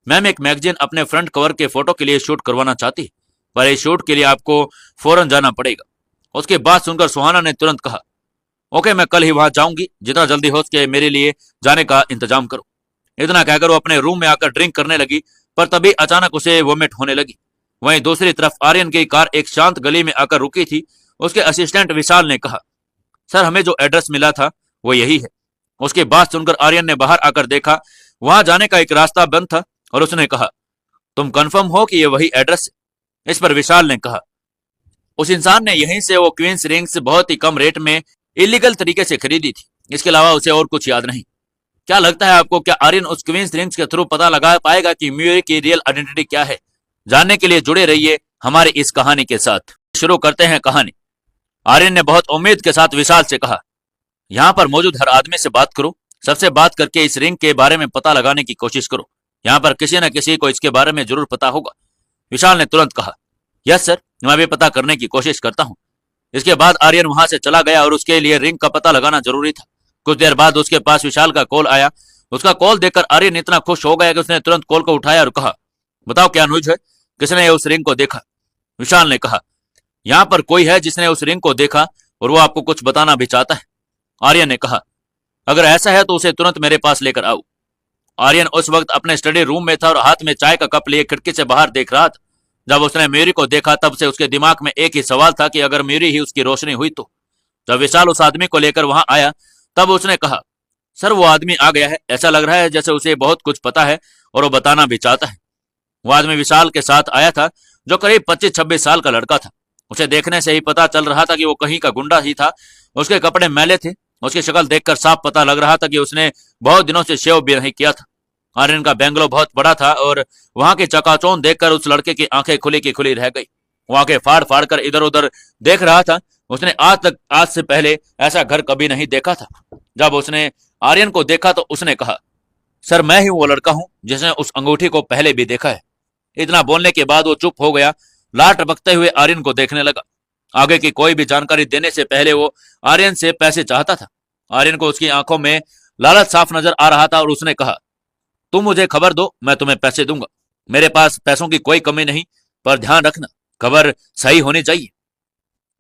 मैम, एक मैगजीन अपने फ्रंट कवर के फोटो के लिए शूट करवाना चाहती है, पर इस शूट के लिए आपको फौरन जाना पड़ेगा। उसकी बात सुनकर सुहाना ने तुरंत कहा, ओके, मैं कल ही वहां जाऊंगी, जितना जल्दी हो सके मेरे लिए जाने का इंतजाम करो। इतना कहकर वो अपने रूम में आकर ड्रिंक करने लगी, पर तभी अचानक उसे वोमिट होने लगी। वहीं दूसरी तरफ आर्यन की कार एक शांत गली में आकर रुकी थी। उसके असिस्टेंट विशाल ने कहा, सर, हमें जो एड्रेस मिला था वो यही है। उसकी बात सुनकर आर्यन ने बाहर आकर देखा, वहां जाने का एक रास्ता बंद था, और उसने कहा, तुम कंफर्म हो कि ये वही एड्रेस है? इस पर विशाल ने कहा, उस इंसान ने यहीं से वो क्वींस रिंग्स बहुत ही कम रेट में इलीगल तरीके से खरीदी थी, इसके अलावा उसे और कुछ याद नहीं। क्या लगता है आपको, क्या आर्यन उस क्वींस रिंग्स के थ्रू पता लगा पाएगा कि म्यूरी की रियल आइडेंटिटी क्या है? जानने के लिए जुड़े रहिए हमारी इस कहानी के साथ। शुरू करते हैं कहानी। आर्यन ने बहुत उम्मीद के साथ विशाल से कहा, यहाँ पर मौजूद हर आदमी से बात करो, सबसे बात करके इस रिंग के बारे में पता लगाने की कोशिश करो, यहाँ पर किसी न किसी को इसके बारे में जरूर पता होगा। विशाल ने तुरंत कहा, यस सर, मैं भी पता करने की कोशिश करता हूँ। इसके बाद आर्यन वहां से चला गया और उसके लिए रिंग का पता लगाना जरूरी था। कुछ देर बाद उसके पास विशाल का कॉल आया। उसका कॉल देखकर आर्यन इतना खुश हो गया कि उसने तुरंत कॉल को उठाया और कहा, बताओ क्या न्यूज है, किसने उस रिंग को देखा? विशाल ने कहा, यहाँ पर कोई है जिसने उस रिंग को देखा और वो आपको कुछ बताना भी चाहता है। आर्यन ने कहा, अगर ऐसा है तो उसे तुरंत मेरे पास लेकर आओ। आर्यन उस वक्त अपने स्टडी रूम में था और हाथ में चाय का कप लिए खिड़की से बाहर देख रहा था। जब उसने म्यूरी को देखा तब से उसके दिमाग में एक ही सवाल था कि अगर म्यूरी ही उसकी रोशनी हुई तो। जब विशाल उस आदमी को लेकर वहां आया तब उसने कहा, सर, वो आदमी आ गया है, ऐसा लग रहा है जैसे उसे बहुत कुछ पता है और वो बताना भी चाहता है। वो आदमी विशाल के साथ आया था, जो करीब 25-26 साल का लड़का था। उसे देखने से ही पता चल रहा था कि वो कहीं का गुंडा ही था। उसके कपड़े मैले थे, उसकी शक्ल देखकर साफ पता लग रहा था कि उसने बहुत दिनों से शेव भी नहीं किया था। आर्यन का बेंगलो बहुत बड़ा था और वहां की चकाचौंध देखकर उस लड़के की आंखें खुली की खुली रह गई। वो आंखें फाड़ फाड़ कर इधर उधर देख रहा था। उसने आज से पहले ऐसा घर कभी नहीं देखा था। जब उसने आर्यन को देखा तो उसने कहा, सर, मैं ही वो लड़का हूं जिसने उस अंगूठी को पहले भी देखा है। इतना बोलने के बाद वो चुप हो गया, लार टपकते हुए आर्यन को देखने लगा। आगे की कोई भी जानकारी देने से पहले वो आर्यन से पैसे चाहता था। आर्यन को उसकी आंखों में लालच साफ नजर आ रहा था और उसने कहा, तुम मुझे खबर दो, मैं तुम्हें पैसे दूंगा। मेरे पास पैसों की कोई कमी नहीं, पर ध्यान रखना, खबर सही होनी चाहिए।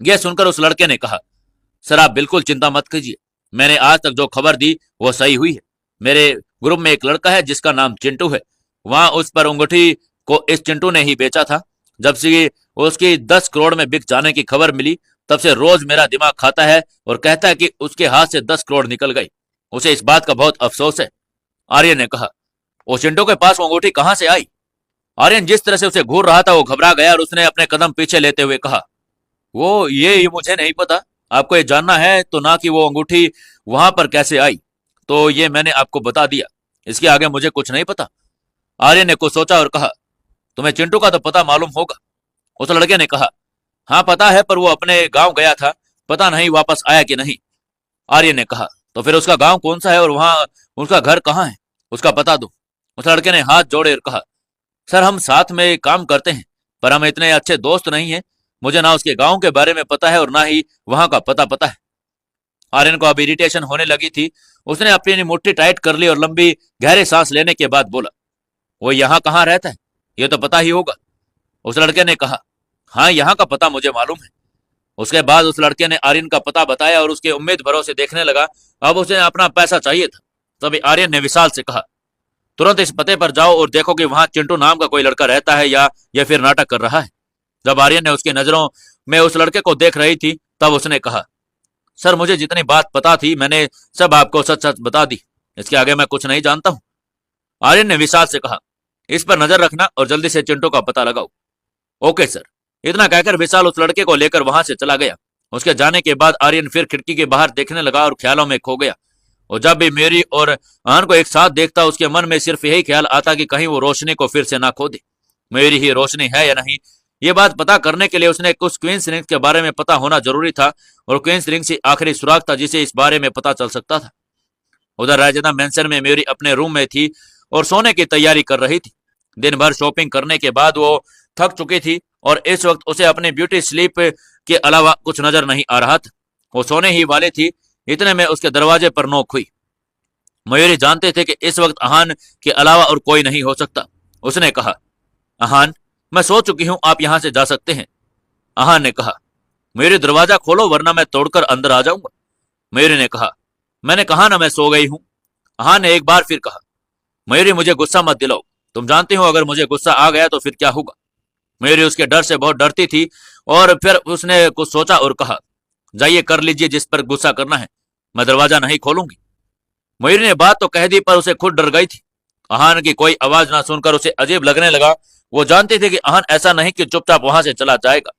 यह सुनकर उस लड़के ने कहा, सर, आप बिल्कुल चिंता मत कीजिए, मैंने आज तक जो खबर दी वो सही हुई है। मेरे ग्रुप में एक लड़का है जिसका नाम चिंटू है। वहां उस पर अंगूठी को इस चिंटू ने ही बेचा था। जब से उसकी 10 करोड़ में बिक जाने की खबर मिली तब से रोज मेरा दिमाग खाता है और कहता है कि उसके हाथ से 10 करोड़ निकल गई। उसे इस बात का बहुत अफसोस है। आर्यन ने कहा, वो चिंटू के पास वो अंगूठी कहां से आई? आर्यन जिस तरह से उसे घूर रहा था वो घबरा गया और उसने अपने कदम पीछे लेते हुए कहा, वो ये मुझे नहीं पता। आपको ये जानना है तो ना कि वो अंगूठी वहां पर कैसे आई, तो ये मैंने आपको बता दिया, इसके आगे मुझे कुछ नहीं पता। आर्यन ने कुछ सोचा और कहा, तुम्हें चिंटू का तो पता मालूम होगा। उस लड़के ने कहा, हाँ पता है, पर वो अपने गांव गया था, पता नहीं वापस आया कि नहीं। आर्यन ने कहा, तो फिर उसका गांव कौन सा है और वहां उसका घर कहाँ है, उसका पता दो। उस लड़के ने हाथ जोड़े और कहा, सर, हम साथ में काम करते हैं पर हम इतने अच्छे दोस्त नहीं हैं। मुझे ना उसके गांव के बारे में पता है और ना ही वहां का पता है। आर्यन को अब इरिटेशन होने लगी थी। उसने अपनी मुट्ठी टाइट कर ली और लंबी गहरी सांस लेने के बाद बोला, वो यहाँ कहाँ रहता है, ये तो पता ही होगा। उस लड़के ने कहा, हाँ यहाँ का पता मुझे मालूम है। उसके बाद उस लड़के ने आर्यन का पता बताया और उसके उम्मीद भरोसे देखने लगा। अब उसे अपना पैसा चाहिए था। तभी आर्यन ने विशाल से कहा, तुरंत इस पते पर जाओ और देखो कि वहां चिंटू नाम का कोई लड़का रहता है या ये फिर नाटक कर रहा है। जब आर्यन ने उसकी नजरों में उस लड़के को देख रही थी तब उसने कहा, सर मुझे जितनी बात पता थी मैंने सब आपको सच सच बता दी, इसके आगे मैं कुछ नहीं जानता हूं। आर्यन ने विशाल से कहा, इस पर नजर रखना और जल्दी से चिंटू का पता लगाओ। Okay sir. इतना कहकर विशाल उस लड़के को लेकर वहां से चला गया। उसके जाने के बाद आर्यन फिर खिड़की के बाहर देखने लगा और ख्यालों में खो गया। और जब भी मेरी और आन को एक साथ देखता उसके मन में सिर्फ यही ख्याल आता कि कहीं वो रोशनी को फिर से ना खो दे। मेरी ही रोशनी है या नहीं, ये बात पता करने के लिए उसने कुछ क्वींस रिंग्स के बारे में पता होना जरूरी था और क्वींस रिंग्स ही आखिरी सुराग था जिसे इस बारे में पता चल सकता था। उधर राजदा मैंसन में मेरी अपने रूम में थी और सोने की तैयारी कर रही थी। दिन भर शॉपिंग करने के बाद वो थक चुकी थी और इस वक्त उसे अपने ब्यूटी स्लीप के अलावा कुछ नजर नहीं आ रहा था। वो सोने ही वाली थी। इतने में उसके दरवाजे पर नोक हुई। मयूरी जानते थे कि इस वक्त अहान के अलावा और कोई नहीं हो सकता। उसने कहा, अहान मैं सो चुकी हूं, आप यहां से जा सकते हैं। अहान ने कहा, मयूरी दरवाजा खोलो वरना मैं तोड़कर अंदर आ जाऊंगा। मयूरी ने कहा, मैंने कहा ना मैं सो गई हूं। अहान ने एक बार फिर कहा, मयूरी मुझे गुस्सा मत दिलाओ, तुम जानती हो अगर मुझे गुस्सा आ गया तो फिर क्या होगा। मयूरी उसके डर से बहुत डरती थी और फिर उसने कुछ सोचा और कहा, जाइए कर लीजिए जिस पर गुस्सा करना है, मैं दरवाजा नहीं खोलूंगी। मयूरी ने बात तो कह दी पर उसे खुद डर गई थी। अहान की कोई आवाज ना सुनकर उसे अजीब लगने लगा। वो जानती थी कि अहान ऐसा नहीं कि चुपचाप वहां से चला जाएगा।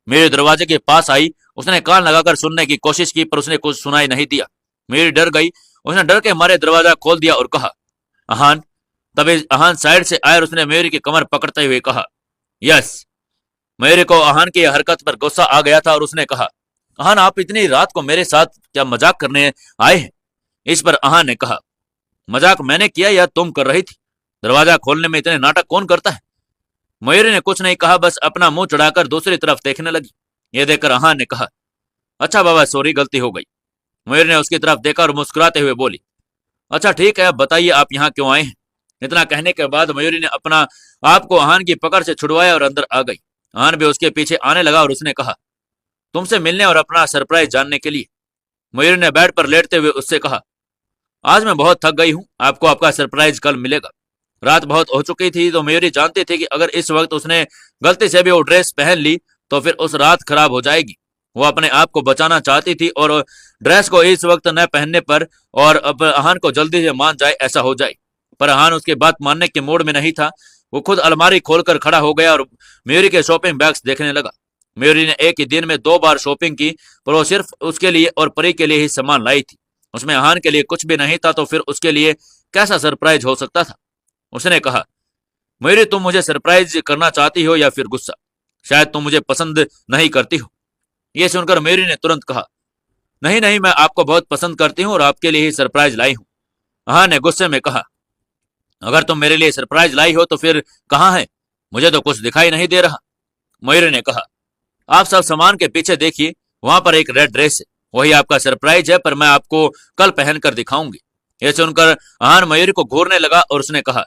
मयूरी दरवाजे के पास आई। उसने कान लगाकर सुनने की कोशिश की पर उसने कुछ सुनाई नहीं दिया। मयूरी डर गई। उसने डर के मारे दरवाजा खोल दिया और कहा, अहान। तभी अहान साइड से आए और उसने मयूरी की कमर पकड़ते हुए कहा, यस। मयूरी को अहान की हरकत पर गुस्सा आ गया था और उसने कहा, अहान आप इतनी रात को मेरे साथ क्या मजाक करने आए हैं। इस पर अहान ने कहा, मजाक मैंने किया या तुम कर रही थी, दरवाजा खोलने में इतने नाटक कौन करता है। मयूरी ने कुछ नहीं कहा, बस अपना मुंह चढ़ाकर दूसरी तरफ देखने लगी। यह देखकर अहान ने कहा, अच्छा बाबा सॉरी गलती हो गई। मयूरी ने उसकी तरफ देखा और मुस्कुराते हुए बोली, अच्छा ठीक है अब बताइए आप यहाँ क्यों आए हैं। इतना कहने के बाद मयूरी ने अपना आपको अहान की पकड़ से छुड़वाया और अंदर आ गई। अहान भी उसके पीछे आने लगा और उसने कहा, तुमसे मिलने और अपना सरप्राइज जानने के लिए। मयूरी ने बेड पर लेटते हुए उससे कहा, आज मैं बहुत थक गई हूं, आपको आपका सरप्राइज कल मिलेगा। रात बहुत हो चुकी थी तो मयूरी जानती थी कि अगर इस वक्त उसने गलती से भी वो ड्रेस पहन ली तो फिर उस रात खराब हो जाएगी। वो अपने आप को बचाना चाहती थी और ड्रेस को इस वक्त न पहनने पर और अब अहान को जल्दी से मान जाए ऐसा हो जाए। पर अहान उसकी बात मानने के मूड में नहीं था। वो खुद अलमारी खोलकर खड़ा हो गया और मयूरी के शॉपिंग बैग्स देखने लगा। मयूरी ने एक ही दिन में 2 बार शॉपिंग की पर वो सिर्फ उसके लिए और परी के लिए ही सामान लाई थी। उसमें अहान के लिए कुछ भी नहीं था तो फिर उसके लिए कैसा सरप्राइज हो सकता था। उसने कहा, मयूरी तुम मुझे सरप्राइज करना चाहती हो या फिर गुस्सा, शायद तुम मुझे पसंद नहीं करती हो। यह सुनकर मयूरी ने तुरंत कहा, नहीं नहीं मैं आपको बहुत पसंद करती हूँ और आपके लिए ही सरप्राइज लाई हूँ। अहान ने गुस्से में कहा, अगर तुम मेरे लिए सरप्राइज लाई हो तो फिर कहाँ है, मुझे तो कुछ दिखाई नहीं दे रहा। मयूरी ने कहा, आप सब सामान के पीछे देखिए, वहां पर एक रेड ड्रेस है, वही आपका सरप्राइज है पर मैं आपको कल पहनकर दिखाऊंगी। यह सुनकर अहान मयूरी को घूरने लगा और उसने कहा,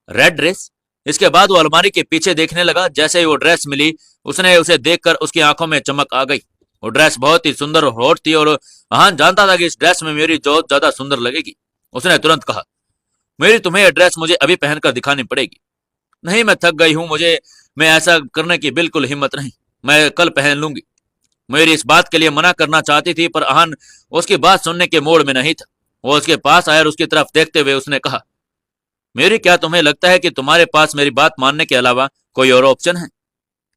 रेड ड्रेस। इसके बाद वो अलमारी के पीछे देखने लगा। जैसे ही वो ड्रेस मिली उसने उसे देखकर उसकी आंखों में चमक आ गई। वो ड्रेस बहुत ही सुंदर और हॉट थी और अहान जानता था कि इस ड्रेस में मयूरी बहुत ज्यादा सुंदर लगेगी। उसने तुरंत कहा, मयूरी तुम्हें यह ड्रेस मुझे अभी पहनकर दिखानी पड़ेगी। नहीं मैं थक गई हूं, मैं ऐसा करने की बिल्कुल हिम्मत नहीं, मैं कल पहन लूंगी। मयूरी इस बात के लिए मना करना चाहती थी पर अहान उसकी बात सुनने के मूड में नहीं था। वो उसके पास आया और उसकी तरफ देखते हुए उसने कहा, मयूरी क्या तुम्हें लगता है कि तुम्हारे पास मेरी बात मानने के अलावा कोई और ऑप्शन है।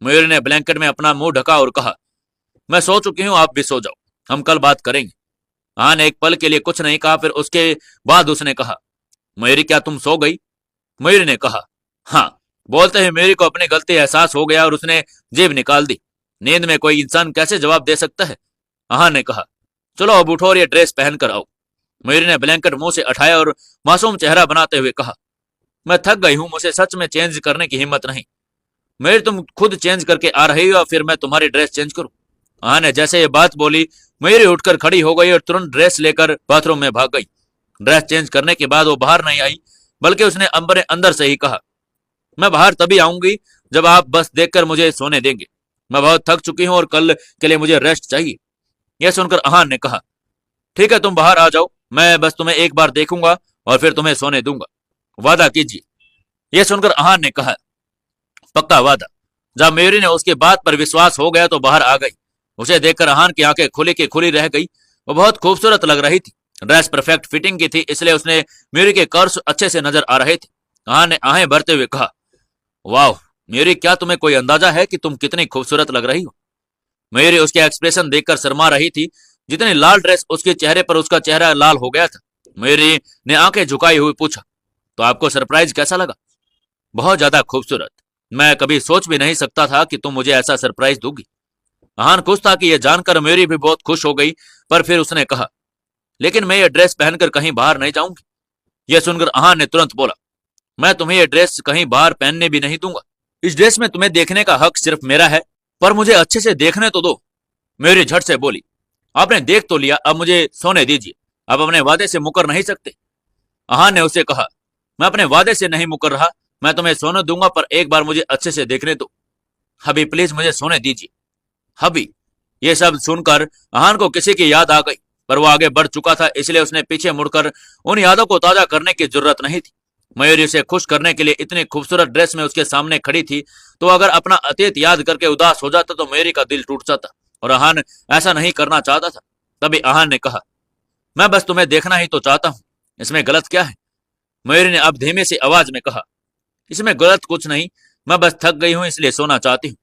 मयूरी ने ब्लैंकेट में अपना मुंह ढका और कहा, मैं सो चुकी हूं, आप भी सो जाओ, हम कल बात करेंगे। अहान ने एक पल के लिए कुछ नहीं कहा, फिर उसके बाद उसने कहा, मयूरी क्या तुम सो गई। मयूरी ने कहा, हाँ। बोलते ही मयूरी को अपनी गलती एहसास हो गया और उसने जेब निकाल दी। नींद में कोई इंसान कैसे जवाब दे सकता है। अहान ने कहा, चलो अब उठो और ये ड्रेस पहन कर आओ। मयूरी ने ब्लैंकेट मुंह से उठाया और मासूम चेहरा बनाते हुए कहा, मैं थक गई हूं, मुझे सच में चेंज करने की हिम्मत नहीं। मयूरी तुम खुद चेंज करके आ रही हो या फिर मैं तुम्हारी ड्रेस चेंज करूं। हाँ ने जैसे ये बात बोली, मयूरी उठकर खड़ी हो गई और तुरंत ड्रेस लेकर बाथरूम में भाग गई। ड्रेस चेंज करने के बाद वो बाहर नहीं आई, बल्कि उसने अपने अंदर से ही कहा, मैं बाहर तभी आऊंगी जब आप बस देखकर मुझे सोने देंगे। मैं बहुत थक चुकी हूं और कल के लिए मुझे रेस्ट चाहिए। यह सुनकर अहान ने कहा, ठीक है तुम बाहर आ जाओ, मैं बस तुम्हें एक बार देखूंगा और फिर तुम्हें सोने दूंगा। वादा कीजिए। यह सुनकर अहान ने कहा, पक्का वादा। जब मयूरी ने उसके बात पर विश्वास हो गया तो बाहर आ गई। उसे देखकर अहान की आंखें खुली की खुली रह गई। वो बहुत खूबसूरत लग रही थी। ड्रेस परफेक्ट फिटिंग की थी, इसलिए उसने मयूरी के कर्व्स अच्छे से नजर आ रहे थे। अहान ने आहें भरते हुए कहा, वाह मयूरी, क्या तुम्हें कोई अंदाजा है कि तुम कितनी खूबसूरत लग रही हो? मयूरी उसके एक्सप्रेशन देखकर शर्मा रही थी। जितनी लाल ड्रेस उसके चेहरे पर, उसका चेहरा लाल हो गया था। मयूरी ने आंखें झुकाई हुई पूछा, तो आपको सरप्राइज कैसा लगा? बहुत ज्यादा खूबसूरत। मैं कभी सोच भी नहीं सकता था कि तुम मुझे ऐसा सरप्राइज दोगी। अहान खुश था कि यह जानकर मयूरी भी बहुत खुश हो गई, पर फिर उसने कहा, लेकिन मैं ये ड्रेस पहनकर कहीं बाहर नहीं जाऊंगी। यह सुनकर अहान ने तुरंत बोला, मैं तुम्हें यह ड्रेस कहीं बाहर पहनने भी नहीं दूंगा। इस ड्रेस में तुम्हें देखने का हक सिर्फ मेरा है, पर मुझे अच्छे से देखने तो दो। मयूरी झट से बोली, आपने देख तो लिया, अब मुझे सोने दीजिए। आप अपने वादे से मुकर नहीं सकते। अहान ने उसे कहा, मैं अपने वादे से नहीं मुकर रहा, मैं तुम्हें सोने दूंगा, पर एक बार मुझे अच्छे से देखने दो। हबी प्लीज मुझे सोने दीजिए। हबी। ये शब्द सुनकर अहान को किसी की याद आ गई, पर वो आगे बढ़ चुका था, इसलिए उसने पीछे मुड़कर उन यादों को ताजा करने की जरूरत नहीं थी। मयूरी उसे खुश करने के लिए इतनी खूबसूरत ड्रेस में उसके सामने खड़ी थी, तो अगर अपना अतीत याद करके उदास हो जाता तो मयूरी का दिल टूट जाता, और अहान ऐसा नहीं करना चाहता था। तभी अहान ने कहा, मैं बस तुम्हें देखना ही तो चाहता हूं, इसमें गलत क्या है? मयूरी ने अब धीमे सी आवाज में कहा, इसमें गलत कुछ नहीं, मैं बस थक गई हूं इसलिए सोना चाहती हूँ।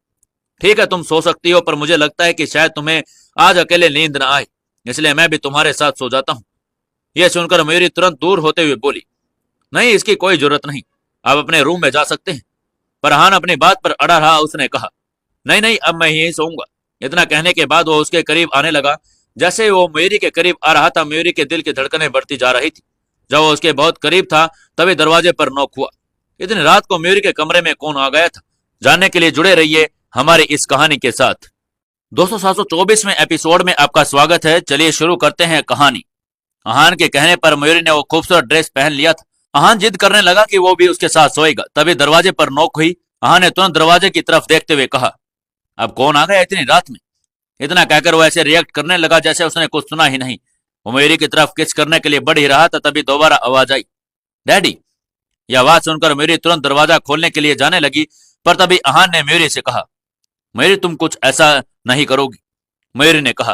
ठीक है तुम सो सकती हो, पर मुझे लगता है कि शायद तुम्हें आज अकेले नींद न आए, इसलिए मैं भी तुम्हारे साथ सो जाता हूँ। यह सुनकर मयूरी तुरंत दूर होते हुए बोली, नहीं इसकी कोई जरूरत नहीं, आप अपने रूम में जा सकते हैं। पर अहान अपनी बात पर अड़ा रहा। उसने कहा, नहीं नहीं, अब मैं यहीं सोऊंगा। इतना कहने के बाद वो उसके करीब आने लगा। जैसे वो मयूरी के करीब आ रहा था, मयूरी के दिल की धड़कनें बढ़ती जा रही थी। जब वो उसके बहुत करीब था, तभी दरवाजे पर नॉक हुआ। इतनी रात को मयूरी के कमरे में कौन आ गया था? जानने के लिए जुड़े रहिए हमारी इस कहानी के साथ। दोस्तों 724वें एपिसोड में आपका स्वागत है। चलिए शुरू करते हैं कहानी। अहान के कहने पर मयूरी ने वो खूबसूरत ड्रेस पहन लिया था। अहान जिद करने लगा कि वो भी उसके साथ सोएगा। तभी दरवाजे पर नॉक हुई। अहान ने तुरंत दरवाजे की तरफ देखते हुए कहा, अब कौन आ गया इतनी रात में? इतना कहकर वो ऐसे रिएक्ट करने लगा जैसे उसने कुछ सुना ही नहीं। वो मयूरी की तरफ किस करने के लिए बढ़ ही रहा था, तभी दोबारा आवाज आई, डैडी। यह आवाज सुनकर मयूरी तुरंत दरवाजा खोलने के लिए जाने लगी, पर तभी अहान ने मयूरी से कहा, मयूरी तुम कुछ ऐसा नहीं करोगी। मयूरी ने कहा,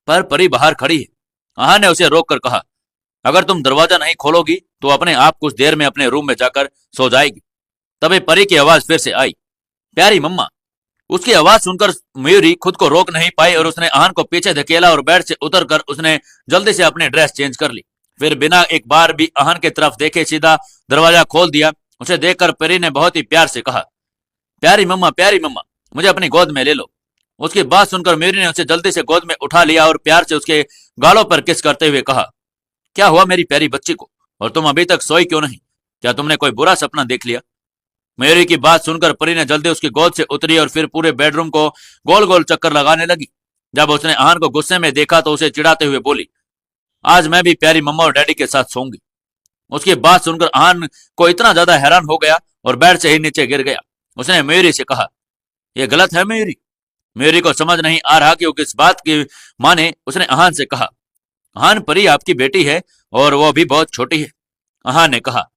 पर परी बाहर खड़ी है। अहान ने उसे रोक कर कहा, अगर तुम दरवाजा नहीं खोलोगी तो अपने आप कुछ देर में अपने रूम में जाकर सो जाएगी। तभी परी की आवाज फिर से आई, प्यारी मम्मा। उसकी आवाज सुनकर मयूरी खुद को रोक नहीं पाई और उसने अहान को पीछे धकेला और बेड से उतरकर उसने जल्दी से अपनी ड्रेस चेंज कर ली। फिर बिना एक बार भी अहान की तरफ देखे सीधा दरवाजा खोल दिया। उसे देखकर परी ने बहुत ही प्यार से कहा, प्यारी मम्मा, मुझे अपनी गोद में ले लो। उसकी बात सुनकर मयूरी ने उसे जल्दी से गोद में उठा लिया और प्यार से उसके गालों पर किस करते हुए कहा, क्या हुआ मेरी प्यारी बच्ची को, और तुम अभी तक सोई क्यों नहीं? क्या तुमने कोई बुरा सपना देख लिया? मयूरी की बात सुनकर परी ने जल्दी उसकी गोद से उतरी और फिर पूरे बेडरूम को गोल गोल चक्कर लगाने लगी। जब उसने अहान को गुस्से में देखा तो उसे चिढ़ाते हुए बोली, आज मैं भी प्यारी मम्मा और डैडी के साथ सोऊंगी। उसकी बात सुनकर अहान को इतना ज्यादा हैरान हो गया और बेड से ही नीचे गिर गया। उसने मयूरी से कहा, यह गलत है मयूरी। मयूरी को समझ नहीं आ रहा कि वो किस बात की माने। उसने अहान से कहा, अहान परी आपकी बेटी है और वो भी बहुत छोटी है। अहान ने कहा,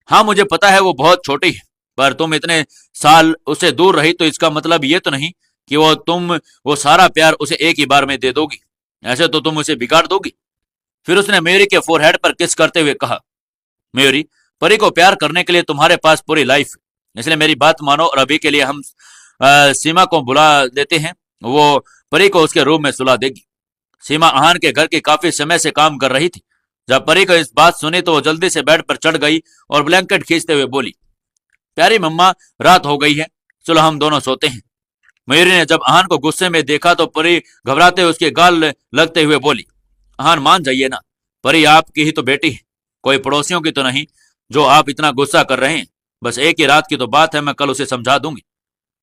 हाँ मुझे पता है वो बहुत छोटी है, पर तुम इतने साल उससे दूर रही तो इसका मतलब ये तो नहीं कि वो सारा प्यार उसे एक ही बार में दे दोगी। ऐसे तो तुम उसे बिगाड़ दोगी। फिर उसने मयूरी के फोरहेड पर किस करते हुए कहा, मयूरी, परी को प्यार करने के लिए तुम्हारे पास पूरी लाइफ है, इसलिए मेरी बात मानो और अभी के लिए हम सीमा को बुला देते हैं। वो परी को उसके रूम में सुला देगी। सीमा अहान के घर की काफी समय से काम कर रही थी। जब परी को इस बात सुनी तो वो जल्दी से बेड पर चढ़ गई और ब्लैंकेट खींचते हुए बोली, प्यारी मम्मा, रात हो गई है, चलो हम दोनों सोते हैं। मयूरी ने जब अहान को गुस्से में देखा तो परी घबराते हुए उसके गाल लगते हुए बोली, अहान मान जाइए ना, परी आपकी ही तो बेटी है, कोई पड़ोसियों की तो नहीं जो आप इतना गुस्सा कर रहे हैं। बस एक ही रात की तो बात है, मैं कल उसे समझा दूंगी।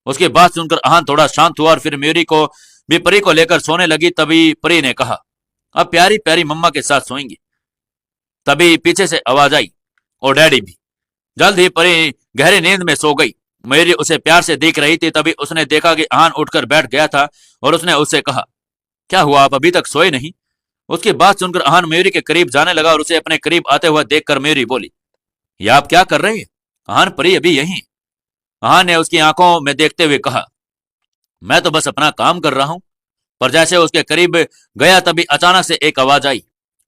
उसकी बात सुनकर अहान थोड़ा शांत हुआ और फिर मयूरी को भी परी को लेकर सोने लगी तभी परी ने कहा, अब प्यारी प्यारी मम्मा के साथ सोएंगी। तभी पीछे से आवाज आई, और डैडी भी। जल्द ही परी गहरी नींद में सो गई। मयूरी उसे प्यार से देख रही थी, तभी उसने देखा कि आहान उठकर बैठ गया था और उसने उससे कहा, क्या हुआ, आप अभी तक सोए नहीं? उसकी बात सुनकर आहान मयूरी के करीब जाने लगा और उसे अपने करीब आते हुए देखकर मयूरी बोली, ये आप क्या कर रहे हैं? आहान, परी अभी यहीं। आहान ने उसकी आंखों में देखते हुए कहा, मैं तो बस अपना काम कर रहा हूं। पर जैसे उसके करीब गया तभी अचानक से एक आवाज आई।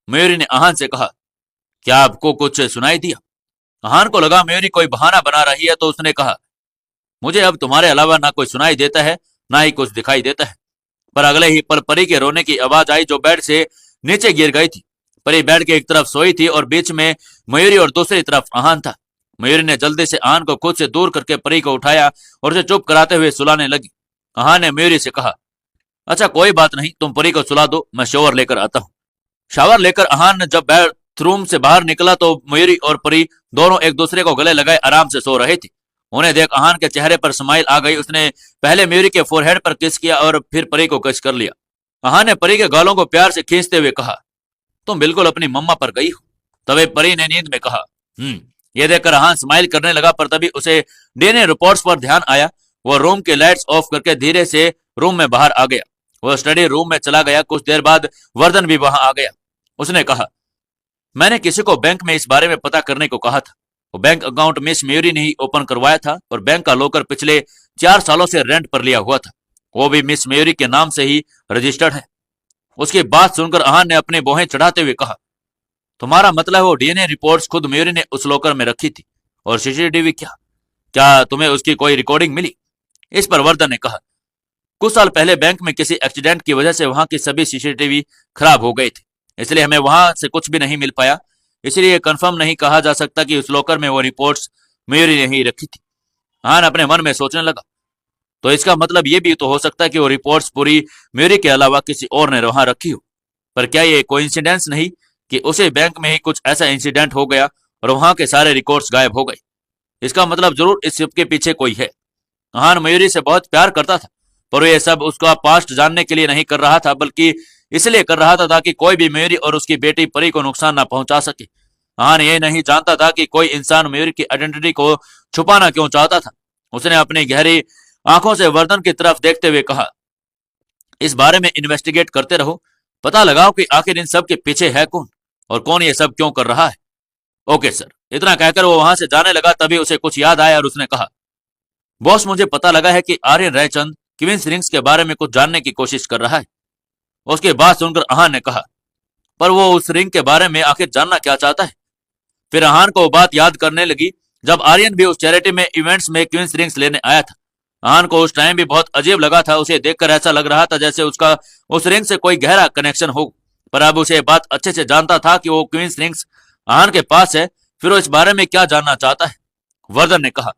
मयूरी ने आहान से कहा, क्या आपको कुछ सुनाई दिया? आहान को लगा मयूरी कोई बहाना बना रही है, तो उसने कहा, मुझे अब तुम्हारे अलावा ना कोई सुनाई देता है ना ही कुछ दिखाई देता है। पर अगले ही पल परी के रोने की आवाज आई, जो बेड से नीचे गिर गई थी। परी बेड के एक तरफ सोई थी और बीच में मयूरी और दूसरी तरफ आहान था। मयूरी ने जल्दी से आहान को खुद से दूर करके परी को उठाया और उसे चुप कराते हुए सुलाने लगी। आहान ने मयूरी से कहा, अच्छा कोई बात नहीं, तुम परी को सुला दो, मैं शॉवर लेकर आता हूँ। शावर लेकर आहान जब बाथरूम से बाहर निकला तो मयूरी और परी दोनों एक दूसरे को गले लगाए आराम से सो रहे थे। उन्हें देख आहान के चेहरे पर स्माइल आ गई। उसने पहले मयूरी के फोरहेड पर किस किया और फिर परी को किस कर लिया। आहान ने परी के गालों को प्यार से खींचते हुए कहा, तुम बिल्कुल अपनी मम्मा पर गई हो। तभी परी ने नींद में कहा, ये देखकर आहान स्माइल करने लगा। पर तभी उसे डीएनए रिपोर्ट्स पर ध्यान आया। वो रूम के लाइट्स ऑफ करके धीरे से रूम में बाहर आ गया। वो स्टडी रूम में चला गया। कुछ देर बाद वर्धन भी वहां आ गया। उसने कहा, मैंने किसी को बैंक में इस बारे में पता करने को कहा था। वो बैंक अकाउंट मिस मयूरी ने ही ओपन करवाया था और बैंक का लॉकर पिछले 4 सालों से रेंट पर लिया हुआ था। वो भी मिस मयूरी के नाम से ही रजिस्टर्ड है। उसकी बात सुनकर आहान ने अपने बोहें चढ़ाते हुए कहा, तुम्हारा मतलब वो डीएनए रिपोर्ट्स खुद मयूरी ने उस लॉकर में रखी थी? और सीसीटीवी क्या तुम्हें उसकी कोई रिकॉर्डिंग मिली? इस पर वर्धन ने कहा, कुछ साल पहले बैंक में किसी एक्सीडेंट की वजह से वहां की सभी सीसीटीवी खराब हो गए थे, इसलिए हमें वहां से कुछ भी नहीं मिल पाया। इसलिए कंफर्म नहीं कहा जा सकता कि उस लॉकर में वो रिपोर्ट्स मयूरी ने ही रखी थी। आहान अपने मन में सोचने लगा, तो इसका मतलब ये भी तो हो सकता है कि वो रिपोर्ट्स पूरी मयूरी के अलावा किसी और ने वहां रखी हो। पर क्या ये कोइंसिडेंस नहीं कि उसे बैंक में ही कुछ ऐसा इंसिडेंट हो गया और वहां के सारे रिकॉर्ड्स गायब हो गए? इसका मतलब जरूर इस सब के पीछे कोई है। आहान मयूरी से बहुत प्यार करता था, पर यह सब उसका पास्ट जानने के लिए नहीं कर रहा था, बल्कि इसलिए कर रहा था ताकि कोई भी मयूरी और उसकी बेटी परी को नुकसान ना पहुंचा सके। आहान ये नहीं जानता था कि कोई इंसान मयूरी की आइडेंटिटी को छुपाना क्यों चाहता था। उसने अपनी गहरी आंखों से वर्धन की तरफ देखते हुए कहा, इस बारे में इन्वेस्टिगेट करते रहो, पता लगाओ कि आखिर इन सब के पीछे है कौन और कौन ये सब क्यों कर रहा है। Okay sir. इतना कहकर वो वहां से जाने लगा। तभी उसे कुछ याद आया और उसने कहा, बॉस, मुझे पता लगा है कि आर्यन रयचंद क्वींस रिंग्स के बारे में कुछ जानने की कोशिश कर रहा है। उसकी बात सुनकर आहान ने कहा, पर वो उस रिंग के बारे में आखिर जानना क्या चाहता है? फिर आहान को बात याद करने लगी जब आर्यन भी उस चैरिटी में इवेंट्स में क्वींस रिंग्स लेने आया था। आहान को उस टाइम भी बहुत अजीब लगा था। उसे देखकर ऐसा लग रहा था जैसे उसका उस रिंग से कोई गहरा कनेक्शन हो। पर अब उसे बात अच्छे से जानता था कि वो क्वींस रिंग्स आहान के पास है। फिर वो इस बारे में क्या जानना चाहता है? वर्धन ने कहा,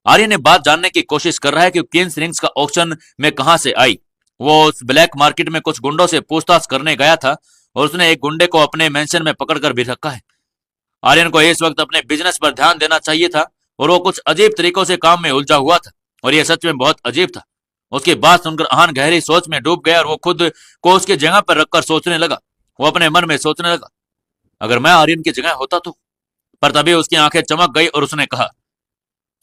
आर्यन ने बात जानने की कोशिश कर रहा है कि क्वींस रिंग्स का ऑक्शन में कहां से आई। वो उस ब्लैक मार्केट में कुछ गुंडों से पूछताछ करने गया था और उसने एक गुंडे को अपने मेंशन में पकड़कर भी रखा है। आर्यन को इस वक्त अपने बिजनेस पर ध्यान देना चाहिए था और वो कुछ अजीब तरीकों से काम में उलझा हुआ था और यह सच में बहुत अजीब था। उसकी बात सुनकर आहान गहरी सोच में डूब गया और वो खुद को उसकी जगह पर रखकर सोचने लगा। वो अपने मन में सोचने लगा, अगर मैं आर्यन की जगह होता तो। पर तभी उसकी आंखें चमक गई और उसने कहा,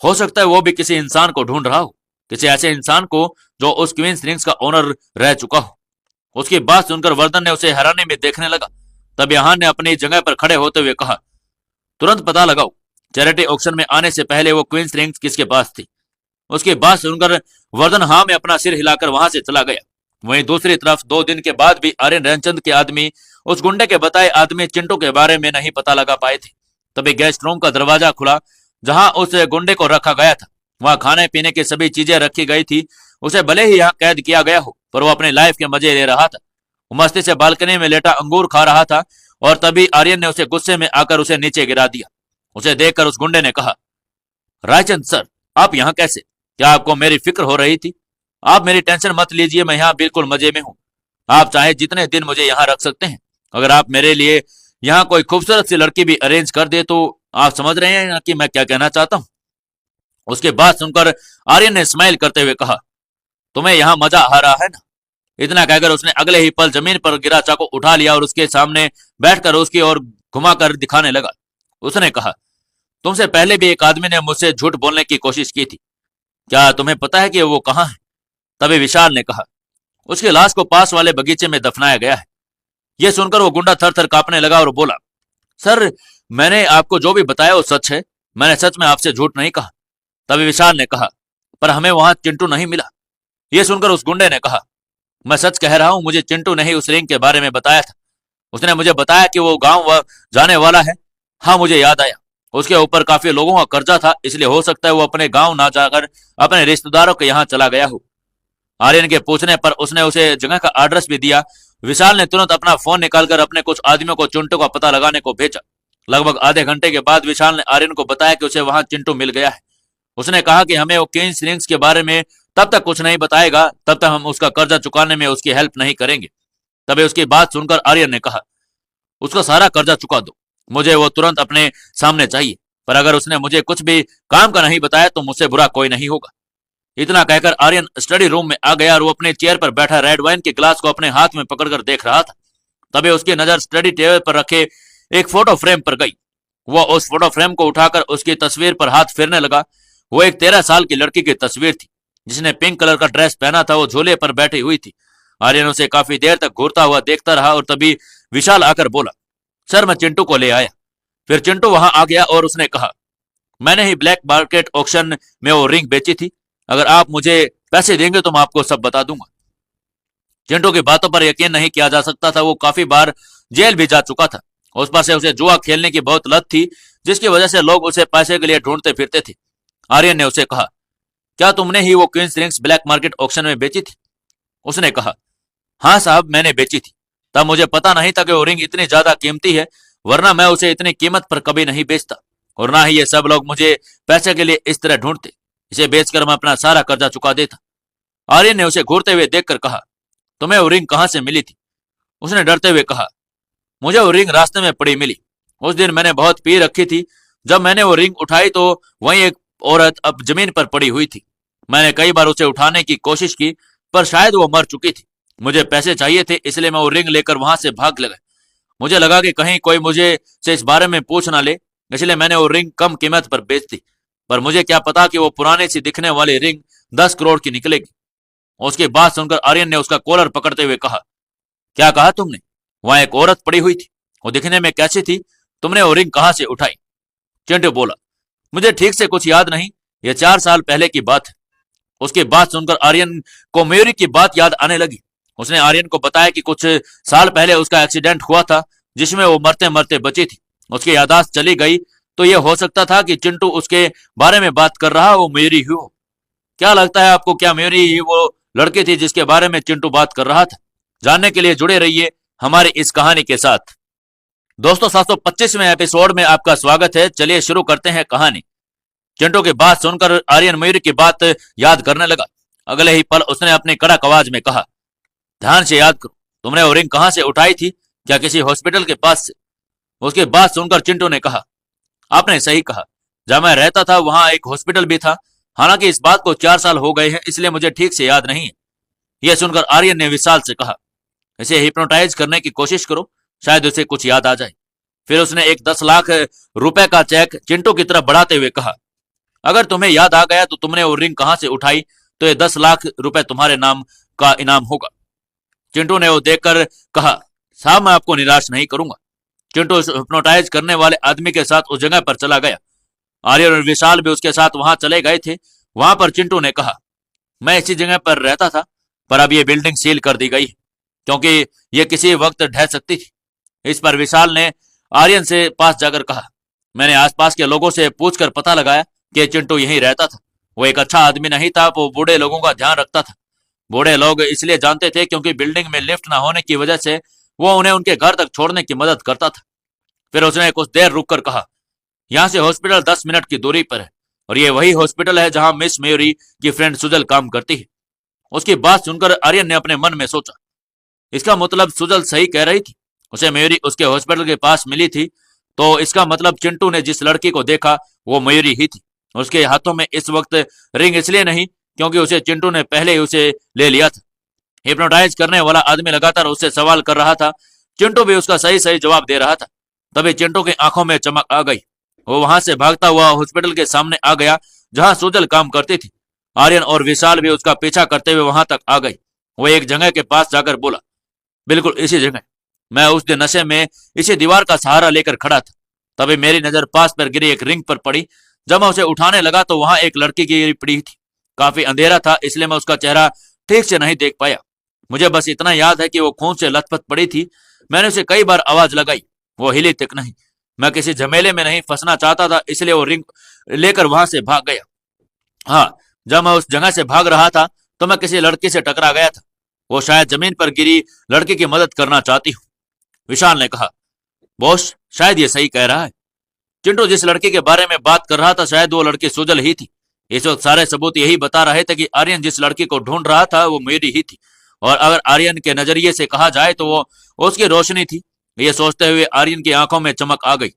हो सकता है वो भी किसी इंसान को ढूंढ रहा हो, किसी ऐसे इंसान को जो उस क्वींस रिंग्स का ओनर रह चुका हो। उसकी बात सुनकर वर्धन ने उसे हैरानी में देखने लगा। तभी आहान ने अपनी जगह पर खड़े होते हुए कहा, तुरंत पता लगाओ, चैरिटी ऑक्शन में आने से पहले वो क्वींस रिंग्स किसके पास थी। उसकी बात सुनकर वर्धन हाँ में अपना सिर हिलाकर वहां से चला गया। वहीं दूसरी तरफ 2 दिन के बाद भी आर्यन रयचंद के आदमी उस गुंडे के बताए आदमी चिंटू के बारे में नहीं पता लगा पाए थे। तभी गेस्ट रूम का दरवाजा खुला जहां उस गुंडे को रखा गया था। वहां खाने पीने की सभी चीजें रखी गई थी। उसे भले ही यहाँ कैद किया गया हो, पर वो अपने लाइफ के मजे ले रहा था। वो मस्ती से बालकनी में लेटा अंगूर खा रहा था और तभी आर्यन ने उसे गुस्से में आकर उसे नीचे गिरा दिया। उसे देखकर उस गुंडे ने कहा, रायचंद सर, आप यहाँ कैसे? क्या आपको मेरी फिक्र हो रही थी? आप मेरी टेंशन मत लीजिए, मैं यहाँ बिल्कुल मजे में हूँ। आप चाहे जितने दिन मुझे यहाँ रख सकते हैं। अगर आप मेरे लिए यहाँ कोई खूबसूरत सी लड़की भी अरेंज कर दे तो आप समझ रहे हैं ना कि मैं क्या कहना चाहता हूँ। उसके बाद सुनकर आर्यन ने स्माइल करते हुए कहा, तुम्हें यहाँ मजा आ रहा है ना? इतना कहकर उसने अगले ही पल जमीन पर गिरा चाकू उठा लिया और उसके सामने बैठकर उसकी ओर घुमाकर दिखाने लगा। उसने कहा, तुमसे पहले भी एक आदमी ने मुझसे झूठ बोलने की कोशिश की थी, क्या तुम्हें पता है कि वो कहाँ है? तभी विशाल ने कहा, उसकी लाश को पास वाले बगीचे में दफनाया गया है। यह सुनकर वो गुंडा थर थर कांपने लगा और बोला, सर, मैंने आपको जो भी बताया वो सच है, मैंने सच में आपसे झूठ नहीं कहा। तभी विशाल ने कहा, पर हमें वहां चिंटू नहीं मिला। यह सुनकर उस गुंडे ने कहा, मैं सच कह रहा हूं, मुझे चिंटू ने ही उस रिंग के बारे में बताया था। उसने मुझे बताया कि वो गांव जाने वाला है। हाँ, मुझे याद आया, उसके ऊपर काफी लोगों का कर्जा था, इसलिए हो सकता है वो अपने गांव ना जाकर अपने रिश्तेदारों के यहाँ चला गया हो। आर्यन के पूछने पर उसने उसे जगह का एड्रेस भी दिया। विशाल ने तुरंत अपना फोन निकालकर अपने कुछ आदमियों को चिंटू का पता लगाने को भेजा। लगभग आधे घंटे के बाद विशाल ने आर्यन को बताया कि उसे वहां चिंटू मिल गया है। उसने कहा कि हमें वो क्वींस रिंग्स के बारे में तब तक कुछ नहीं बताएगा, तब तक हम उसका कर्जा चुकाने में उसकी हेल्प नहीं करेंगे। तभी उसकी बात सुनकर आर्यन ने कहा, उसका सारा कर्जा चुका दो, मुझे वो तुरंत अपने सामने चाहिए, पर अगर उसने मुझे कुछ भी काम का नहीं बताया तो मुझसे बुरा कोई नहीं होगा। इतना कहकर आर्यन स्टडी रूम में आ गया और वो अपने चेयर पर बैठा रेड वाइन के ग्लास को अपने हाथ में पकड़कर देख रहा था। तभी उसकी नजर स्टडी टेबल पर रखे एक फोटो फ्रेम पर गई। वह उस फोटो फ्रेम को उठाकर उसकी तस्वीर पर हाथ फेरने लगा। वो एक 13 साल की लड़की की तस्वीर थी, जिसने पिंक कलर का ड्रेस पहना था। वो झूले पर बैठी हुई थी। आर्यन उसे काफी देर तक घूरता हुआ देखता रहा और तभी विशाल आकर बोला, सर, मैं चिंटू को ले आया। फिर चिंटू वहां आ गया और उसने कहा, मैंने ही ब्लैक मार्केट ऑक्शन में वो रिंग बेची थी। अगर आप मुझे पैसे देंगे तो मैं आपको सब बता दूंगा। चिंटू की बातों पर यकीन नहीं किया जा सकता था। वो काफी बार जेल भी जा चुका था। उस पर से उसे जुआ खेलने की बहुत लत थी, जिसकी वजह से लोग उसे पैसे के लिए ढूंढते फिरते थे। आर्यन ने उसे कहा, क्या तुमने ही वो queen's rings black market auction में बेची थी? उसने कहा, हाँ साहब, मैंने बेची थी। तब मुझे पता नहीं था कि वो रिंग इतनी ज्यादा कीमती है, वरना मैं उसे इतनी कीमत पर कभी नहीं बेचता, और ना ही ये सब लोग मुझे पैसे के लिए इस तरह ढूंढते। इसे बेचकर मैं अपना सारा कर्जा चुका देता। आर्यन ने उसे घूरते हुए देखकर कहा, तुम्हें वो रिंग कहां से मिली थी? उसने डरते हुए कहा, मुझे वो रिंग रास्ते में पड़ी मिली। उस दिन मैंने बहुत पी रखी थी। जब मैंने वो रिंग उठाई तो वहीं एक औरत अब जमीन पर पड़ी हुई थी। मैंने कई बार उसे उठाने की कोशिश की, पर शायद वो मर चुकी थी। मुझे पैसे चाहिए थे, इसलिए मैं वो रिंग लेकर वहां से भाग लगा। मुझे लगा कि कहीं कोई मुझे से इस बारे में पूछ ना ले, इसलिए मैंने वो रिंग कम कीमत पर बेच दी। पर मुझे क्या पता कि वो पुरानी सी दिखने वाली रिंग 10 करोड़ की निकलेगी। उसकी बात सुनकर आर्यन ने उसका कॉलर पकड़ते हुए कहा, क्या कहा तुमने? वहां एक औरत पड़ी हुई थी, वो दिखने में कैसी थी? तुमने वो रिंग कहां से उठाई? चिंटू बोला, मुझे ठीक से कुछ याद नहीं, यह 4 साल पहले की बात है। उसकी बात सुनकर आर्यन को मयूरी की बात याद आने लगी। उसने आर्यन को बताया कि कुछ साल पहले उसका एक्सीडेंट हुआ था, जिसमें वो मरते मरते बची थी। उसकी यादाश्त चली गई, तो यह हो सकता था कि चिंटू उसके बारे में बात कर रहा वो मयूरी ही हो। क्या लगता है आपको, क्या मयूरी ही वो लड़की थी जिसके बारे में चिंटू बात कर रहा था? जानने के लिए जुड़े रहिए हमारी इस कहानी के साथ। दोस्तों, 725वें एपिसोड में आपका स्वागत है। चलिए शुरू करते हैं कहानी। चिंटू की बात सुनकर आर्यन मयूरी की बात याद करने लगा। अगले ही पल उसने अपनी कड़क आवाज में कहा, ध्यान से याद करो, तुमने वो रिंग कहां से उठाई थी? क्या किसी हॉस्पिटल के पास से? उसकी बात सुनकर चिंटू ने कहा, आपने सही कहा, जहां मैं रहता था वहां एक हॉस्पिटल भी था। हालांकि इस बात को 4 साल हो गए हैं, इसलिए मुझे ठीक से याद नहीं है। यह सुनकर आर्यन ने विशाल से कहा, इसे हिप्नोटाइज करने की कोशिश करो, शायद उसे कुछ याद आ जाए। फिर उसने एक 10 लाख रुपए का चेक चिंटू की तरफ बढ़ाते हुए कहा, अगर तुम्हें याद आ गया तो तुमने वो रिंग कहां से उठाई, तो ये 10 लाख रुपए तुम्हारे नाम का इनाम होगा। चिंटू ने वो देखकर कहा, साहब, मैं आपको निराश नहीं करूंगा। चिंटू हिप्नोटाइज करने वाले आदमी के साथ उस जगह पर चला गया। आर्यन और विशाल भी उसके साथ वहां चले गए थे। वहां पर चिंटू ने कहा, मैं इसी जगह पर रहता था, पर अब ये बिल्डिंग सील कर दी गई, क्योंकि ये किसी वक्त ढह सकती थी। इस पर विशाल ने आर्यन से पास जाकर कहा, मैंने आसपास के लोगों से पूछकर पता लगाया कि चिंटू यहीं रहता था। वो एक अच्छा आदमी नहीं था, वो बूढ़े लोगों का ध्यान रखता था। बूढ़े लोग इसलिए जानते थे क्योंकि बिल्डिंग में लिफ्ट ना होने की वजह से वो उन्हें उनके घर तक छोड़ने की मदद करता था। फिर उसने कुछ देर रुककर कहा, यहाँ से हॉस्पिटल 10 मिनट की दूरी पर है, और ये वही हॉस्पिटल है जहां मिस मयूरी की फ्रेंड सुजल काम करती है। उसकी बात सुनकर आर्यन ने अपने मन में सोचा, इसका मतलब सुजल सही कह रही थी, उसे मयूरी उसके हॉस्पिटल के पास मिली थी। तो इसका मतलब चिंटू ने जिस लड़की को देखा वो मयूरी ही थी। उसके हाथों में इस वक्त रिंग इसलिए नहीं क्योंकि उसे चिंटू ने पहले ही उसे ले लिया था। हिप्नोटाइज करने वाला आदमी लगातार उससे सवाल कर रहा था। चिंटू भी उसका सही सही जवाब दे रहा था। तभी चिंटू की आंखों में चमक आ गई। वो वहां से भागता हुआ हॉस्पिटल के सामने आ गया जहां सुजल काम करती थी। आर्यन और विशाल भी उसका पीछा करते हुए वहां तक आ गई। वो एक जगह के पास जाकर बोला, बिल्कुल इसी जगह। मैं उस दिन नशे में इसी दीवार का सहारा लेकर खड़ा था। तभी मेरी नजर पास पर गिरी एक रिंग पर पड़ी। जब मैं उसे उठाने लगा तो वहां एक लड़की गिरी पड़ी थी। काफी अंधेरा था, इसलिए मैं उसका चेहरा ठीक से नहीं देख पाया। मुझे बस इतना याद है कि वो खून से लथपथ पड़ी थी। मैंने उसे कई बार आवाज लगाई, वो हिली तक नहीं। मैं किसी झमेले में नहीं फंसना चाहता था, इसलिए वो रिंग लेकर वहां से भाग गया। हाँ, जब मैं उस जगह से भाग रहा था तो मैं किसी लड़की से टकरा गया था। वो शायद जमीन पर गिरी लड़की की मदद करना चाहती हूँ, विशाल ने कहा। बॉस, शायद ये सही कह रहा है। चिंटू जिस लड़की के बारे में बात कर रहा था शायद वो लड़की सुजल ही थी। इस वक्त सारे सबूत यही बता रहे थे कि आर्यन जिस लड़की को ढूंढ रहा था वो मेरी ही थी। और अगर आर्यन के नजरिए से कहा जाए तो वो उसकी रोशनी थी। ये सोचते हुए आर्यन की आंखों में चमक आ गई।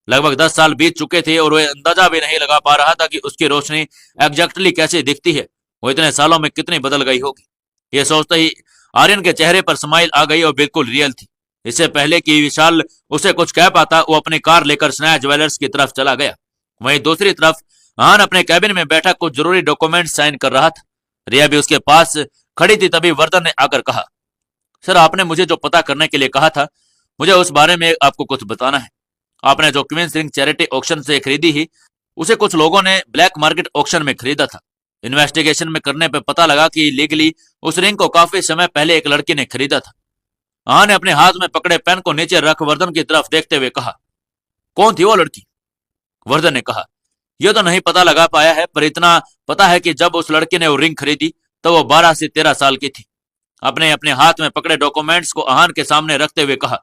लगभग 10 साल बीत चुके थे और वह अंदाजा भी नहीं लगा पा रहा था कि उसकी रोशनी एग्जैक्टली कैसे दिखती है। वो इतने सालों में कितनी बदल गई होगी। ये सोचते ही आर्यन के चेहरे पर स्माइल आ गई और बिल्कुल रियल थी। इससे पहले कि विशाल उसे कुछ कह पाता, वो अपनी कार लेकर स्नेहा ज्वेलर्स की तरफ चला गया। वहीं दूसरी तरफ आहान अपने कैबिन में बैठा कुछ जरूरी डॉक्यूमेंट साइन कर रहा था। रिया भी उसके पास खड़ी थी। तभी वर्धन ने आकर कहा, सर आपने मुझे जो पता करने के लिए कहा था, मुझे उस बारे में आपको कुछ बताना है। आपने जो क्वींस रिंग चैरिटी ऑक्शन से खरीदी ही, उसे कुछ लोगों ने ब्लैक मार्केट ऑक्शन में खरीदा था। इन्वेस्टिगेशन में करने पर पता लगा कि लीगली उस रिंग को काफी समय पहले एक लड़की ने खरीदा था। आहान ने अपने हाथ में पकड़े पेन को नीचे रख वर्धन की तरफ देखते हुए कहा, कौन थी वो लड़की? वर्धन ने कहा, यह तो नहीं पता लगा पाया है, पर इतना पता है कि जब उस लड़की ने वो रिंग खरीदी तो वो 12 से 13 साल की थी। अपने अपने हाथ में पकड़े डॉक्यूमेंट्स को आहान के सामने रखते हुए कहा,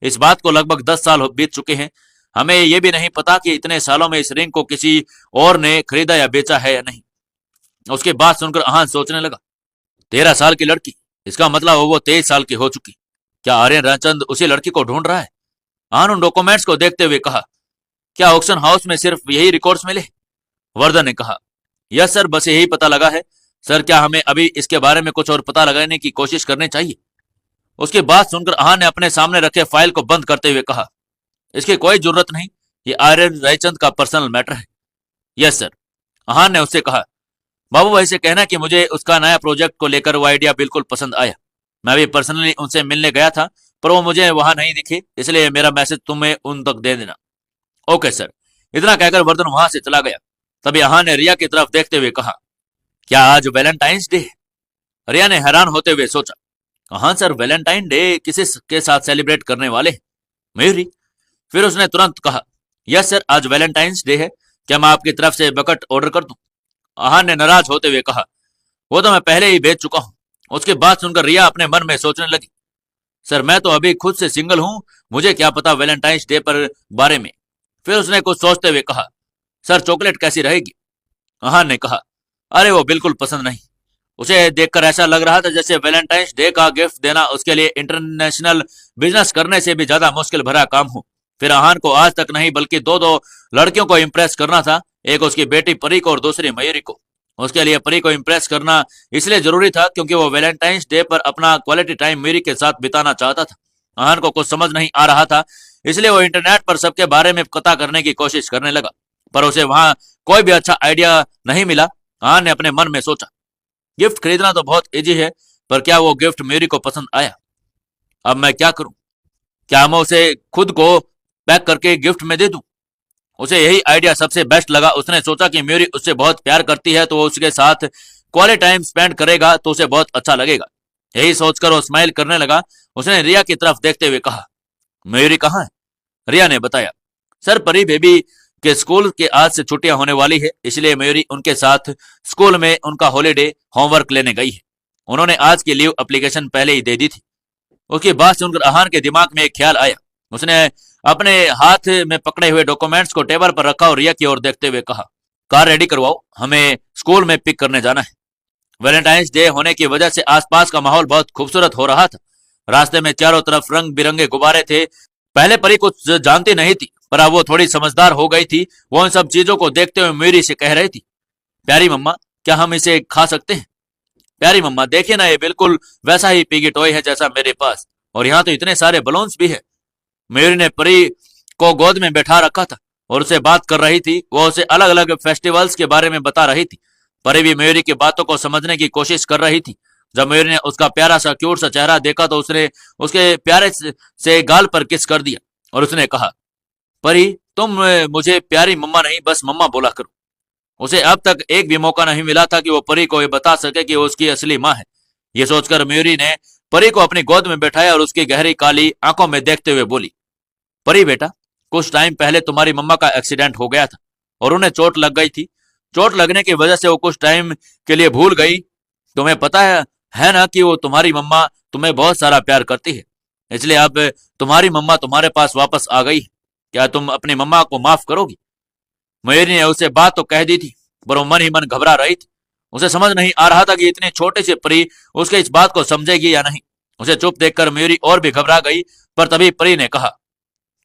इस बात को लगभग 10 साल बीत चुके हैं। हमें ये भी नहीं पता कि इतने सालों में इस रिंग को किसी और ने खरीदा या बेचा है या नहीं। उसके बाद सुनकर आहान सोचने लगा, 13 साल की लड़की, इसका मतलब वो 23 साल की हो चुकी। क्या आर्यन रामचंद उसी लड़की को ढूंढ रहा है? आहान उन डॉक्यूमेंट्स को देखते हुए कहा, क्या ऑक्शन हाउस में सिर्फ यही रिकॉर्ड्स मिले? वर्धन ने कहा, यस सर, बस यही पता लगा है। सर क्या हमें अभी इसके बारे में कुछ और पता लगाने की कोशिश करनी चाहिए? उसकी बात सुनकर आहान ने अपने सामने रखे फाइल को बंद करते हुए कहा, इसकी कोई जरूरत नहीं, ये आर्यन रायचंद का पर्सनल मैटर है। यस सर, आहान ने उससे कहा। बाबू भाई से कहना कि मुझे उसका नया प्रोजेक्ट को लेकर वो आइडिया बिल्कुल पसंद आया। मैं भी पर्सनली उनसे मिलने गया था, पर वो मुझे वहां नहीं दिखे, इसलिए मेरा मैसेज तुम्हें उन तक दे देना। Okay sir. इतना कहकर वर्धन वहां से चला गया। तभी आहान ने रिया की तरफ देखते हुए कहा, क्या आज वैलेंटाइंस डे है? रिया ने हैरान होते हुए सोचा, हाँ सर, वैलेंटाइन डे किसी के साथ सेलिब्रेट करने वाले? मयूरी। फिर उसने तुरंत कहा, यस सर, आज वैलेंटाइंस डे है, क्या मैं आपकी तरफ से बकेट ऑर्डर कर दूं? आहान ने नाराज होते हुए कहा, वो तो मैं पहले ही भेज चुका हूं। उसकी बात सुनकर रिया अपने मन में सोचने लगी, सर मैं तो अभी खुद से सिंगल हूं, मुझे क्या पता वैलेंटाइंस डे पर बारे में। फिर उसने कुछ सोचते हुए कहा, सर चॉकलेट कैसी रहेगी? आहान ने कहा, अरे वो बिल्कुल पसंद नहीं। उसे देखकर ऐसा लग रहा था जैसे वैलेंटाइंस डे का गिफ्ट देना उसके लिए इंटरनेशनल बिजनेस करने से भी ज्यादा मुश्किल भरा काम हो। फिर आहान को आज तक नहीं बल्कि दो दो लड़कियों को इम्प्रेस करना था, एक उसकी बेटी परी को और दूसरी मयूरी को। उसके लिए परी को इम्प्रेस करना इसलिए जरूरी था क्योंकि वो वैलेंटाइंस डे पर अपना क्वालिटी टाइम मयूरी के साथ बिताना चाहता था। आहान को कुछ समझ नहीं आ रहा था, इसलिए वो इंटरनेट पर सबके बारे में पता करने की कोशिश करने लगा, पर उसे वहां कोई भी अच्छा आइडिया नहीं मिला। आहान ने अपने मन में सोचा, गिफ्ट खरीदना तो बहुत इजी है, पर क्या वो गिफ्ट मेरी को पसंद आया? अब मैं क्या करूं? क्या मैं उसे खुद को पैक करके गिफ्ट में दे दूं? उसे यही आइडिया सबसे बेस्ट लगा। उसने सोचा कि मेरी उससे बहुत प्यार करती है तो वो उसके साथ क्वालिटी टाइम स्पेंड करेगा तो उसे बहुत अच्छा लगेगा। यही सोचकर वो स्माइल करने लगा। उसने रिया की तरफ देखते हुए कहा, मयूरी कहाँ है? रिया ने बताया, सर परी बेबी के स्कूल के आज से छुट्टियां होने वाली है, इसलिए मयूरी उनके साथ स्कूल में उनका हॉलीडे होमवर्क लेने गई है। उन्होंने आज की लीव एप्लीकेशन पहले ही दे दी थी। उसकी बात सुनकर आहान के दिमाग में एक ख्याल आया। उसने अपने हाथ में पकड़े हुए डॉक्यूमेंट्स को टेबल पर रखा और रिया की ओर देखते हुए कहा, कार रेडी करवाओ, हमें स्कूल में पिक करने जाना है। वैलेंटाइंस डे होने की वजह से आसपास का माहौल बहुत खूबसूरत हो रहा था। रास्ते में चारों तरफ रंग बिरंगे गुब्बारे थे। पहले परी कुछ जानती नहीं थी, पर अब वो थोड़ी समझदार हो गई थी। वो उन सब चीजों को देखते हुए मयूरी से कह रही थी, प्यारी मम्मा, क्या हम इसे खा सकते हैं? प्यारी मम्मा देखिए ना, ये बिल्कुल वैसा ही पिगी टॉय है जैसा मेरे पास, और यहाँ तो इतने सारे बलून्स भी है। मयूरी ने परी को गोद में बैठा रखा था और उसे बात कर रही थी। वो उसे अलग अलग फेस्टिवल्स के बारे में बता रही थी। परी भी मयूरी की बातों को समझने की कोशिश कर रही थी। जब मयूरी ने उसका प्यारा सा क्यूट सा चेहरा देखा तो उसने उसके प्यारे से गाल पर किस कर दिया और उसने कहा, परी तुम मुझे प्यारी मम्मा नहीं बस मम्मा बोला करो। उसे अब तक एक भी मौका नहीं मिला था कि वो परी को ये बता सके कि वो उसकी असली माँ है। ये सोचकर मयूरी ने परी को अपनी गोद में बैठाया और उसकी गहरी काली आंखों में देखते हुए बोली, परी बेटा, कुछ टाइम पहले तुम्हारी मम्मा का एक्सीडेंट हो गया था और उन्हें चोट लग गई थी। चोट लगने की वजह से वो कुछ टाइम के लिए भूल गई। तुम्हें पता है ना कि वो तुम्हारी मम्मा तुम्हें बहुत सारा प्यार करती है, इसलिए अब तुम्हारी मम्मा तुम्हारे पास वापस आ गई है। क्या तुम अपनी मम्मा को माफ करोगी? मयूरी ने उसे बात तो कह दी थी, पर वो मन ही मन घबरा रही थी। उसे समझ नहीं आ रहा था कि इतनी छोटी सी परी उसके इस बात को समझेगी या नहीं। उसे चुप देखकर मयूरी और भी घबरा गई। पर तभी परी ने कहा,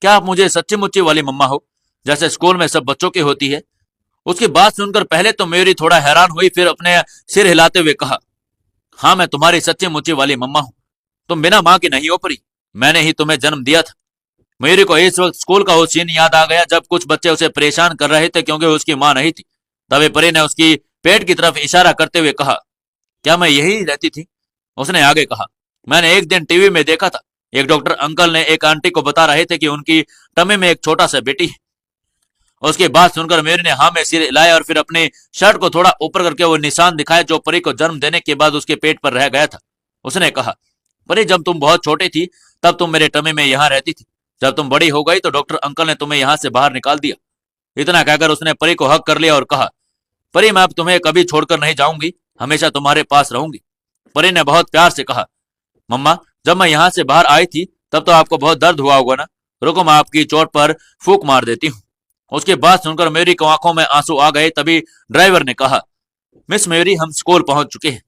क्या आप मुझे सच्ची मुच्ची वाली मम्मा हो, जैसे स्कूल में सब बच्चों की होती है? उसकी बात सुनकर पहले तो मयूरी थोड़ा हैरान हुई, फिर अपने सिर हिलाते हुए कहा, हाँ मैं तुम्हारी सच्ची मुच्ची वाली मम्मा हूँ। तुम बिना माँ की नहीं हो परी, मैंने ही तुम्हें जन्म दिया था। मयूरी को इस वक्त स्कूल का वो सीन याद आ गया जब कुछ बच्चे उसे परेशान कर रहे थे क्योंकि उसकी माँ नहीं थी। तभी परी ने उसकी पेट की तरफ इशारा करते हुए कहा, क्या मैं यही रहती थी? उसने आगे कहा, मैंने एक दिन टीवी में देखा था, एक डॉक्टर अंकल ने एक आंटी को बता रहे थे कि उनकी टमी में एक छोटा सा बेटी है। उसकी बात सुनकर मयूरी ने हाँ में सिर हिलाया और फिर अपनी शर्ट को थोड़ा ऊपर करके वो निशान दिखाया जो परी को जन्म देने के बाद उसके पेट पर रह गया था। उसने कहा, परी जब तुम बहुत छोटी थी तब तुम मेरे टमी में यहाँ रहती थी। जब तुम बड़ी हो गई तो डॉक्टर अंकल ने तुम्हें यहाँ से बाहर निकाल दिया। इतना कहकर उसने परी को हक कर लिया और कहा, परी मैं अब तुम्हें कभी छोड़कर नहीं जाऊंगी, हमेशा तुम्हारे पास रहूंगी। परी ने बहुत प्यार से कहा, मम्मा जब मैं यहाँ से बाहर आई थी तब तो आपको बहुत दर्द हुआ होगा ना, रुको मैं आपकी चोट पर फूंक मार देती हूँ। उसकी बात सुनकर मयूरी की आंखों में आंसू आ गए। तभी ड्राइवर ने कहा, मिस मयूरी हम स्कूल पहुंच चुके हैं।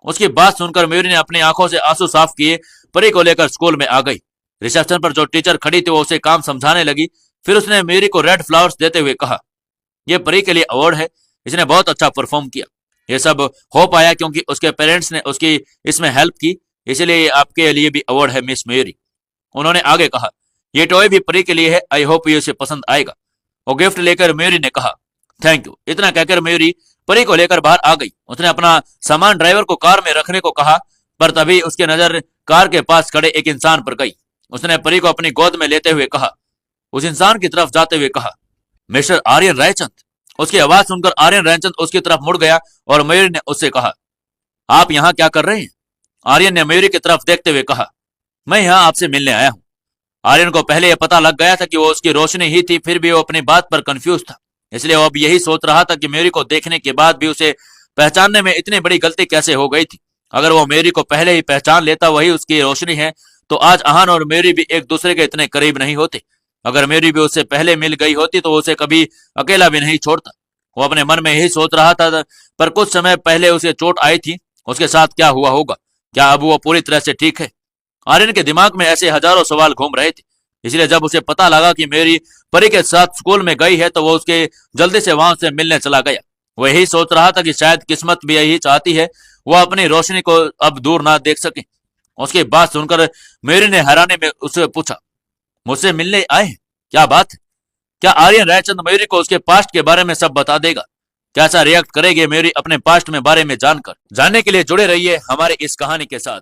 उसकी बात सुनकर मयूरी ने अपनी आंखों से आंसू साफ किए, परी को लेकर स्कूल में आ गई। रिसेप्शन पर जो टीचर खड़ी थी वो उसे काम समझाने लगी। फिर उसने मयूरी को रेड फ्लावर्स देते हुए कहा, यह परी के लिए अवार्ड है, इसने बहुत अच्छा परफॉर्म किया। ये सब हो पाया क्योंकि उसके पेरेंट्स ने उसकी इसमें हेल्प की, इसलिए आपके लिए भी अवार्ड है मिस मयूरी। उन्होंने आगे कहा, ये टॉय भी परी के लिए है, आई होप ये उसे पसंद आएगा। वो गिफ्ट लेकर मयूरी ने कहा, थैंक यू। इतना कहकर मयूरी परी को लेकर बाहर आ गई। उसने अपना सामान ड्राइवर को कार में रखने को कहा, पर तभी उसकी नजर कार के पास खड़े एक इंसान पर गई। उसने परी को अपनी गोद में लेते हुए कहा, उस इंसान की तरफ जाते हुए कहा, मिस्टर आर्यन रायचंद। उसकी आवाज सुनकर आर्यन रायचंद उसकी तरफ मुड़ गया और मयूरी ने उससे कहा, आप यहाँ क्या कर रहे हैं? आर्यन ने मयूरी की तरफ देखते हुए कहा, मैं यहाँ आपसे मिलने आया हूँ। आर्यन को पहले यह पता लग गया था कि वो उसकी रोशनी ही थी, फिर भी वो अपनी बात पर कंफ्यूज था। इसलिए वो अब यही सोच रहा था कि मयूरी को देखने के बाद भी उसे पहचानने में इतनी बड़ी गलती कैसे हो गई थी। अगर वो मयूरी को पहले ही पहचान लेता वही उसकी रोशनी है तो आज आहान और मयूरी भी एक दूसरे के इतने करीब नहीं होते। अगर मयूरी भी उससे पहले मिल गई होती तो उसे कभी अकेला भी नहीं छोड़ता। वो अपने मन में यही सोच रहा था, पर कुछ समय पहले उसे चोट आई थी, उसके साथ क्या हुआ होगा? क्या अब वो पूरी तरह से ठीक है? आर्यन के दिमाग में ऐसे हजारों सवाल घूम रहे थे। इसलिए जब उसे पता लगा कि मेरी परी के साथ स्कूल में गई है तो वो उसके जल्दी से वहां से मिलने चला गया। वो यही सोच रहा था कि शायद किस्मत भी यही चाहती है वो अपनी रोशनी को अब दूर ना देख सके। उसकी बात सुनकर मेरी ने हैरानी में उससे पूछा, मुझसे मिलने आए? क्या बात है? क्या आर्यन रायचंद मयूरी को उसके पास्ट के बारे में सब बता देगा? कैसा रिएक्ट करेगी मयूरी अपने पास्ट में बारे में जानकर? जानने के लिए जुड़े रहिए हमारे इस कहानी के साथ।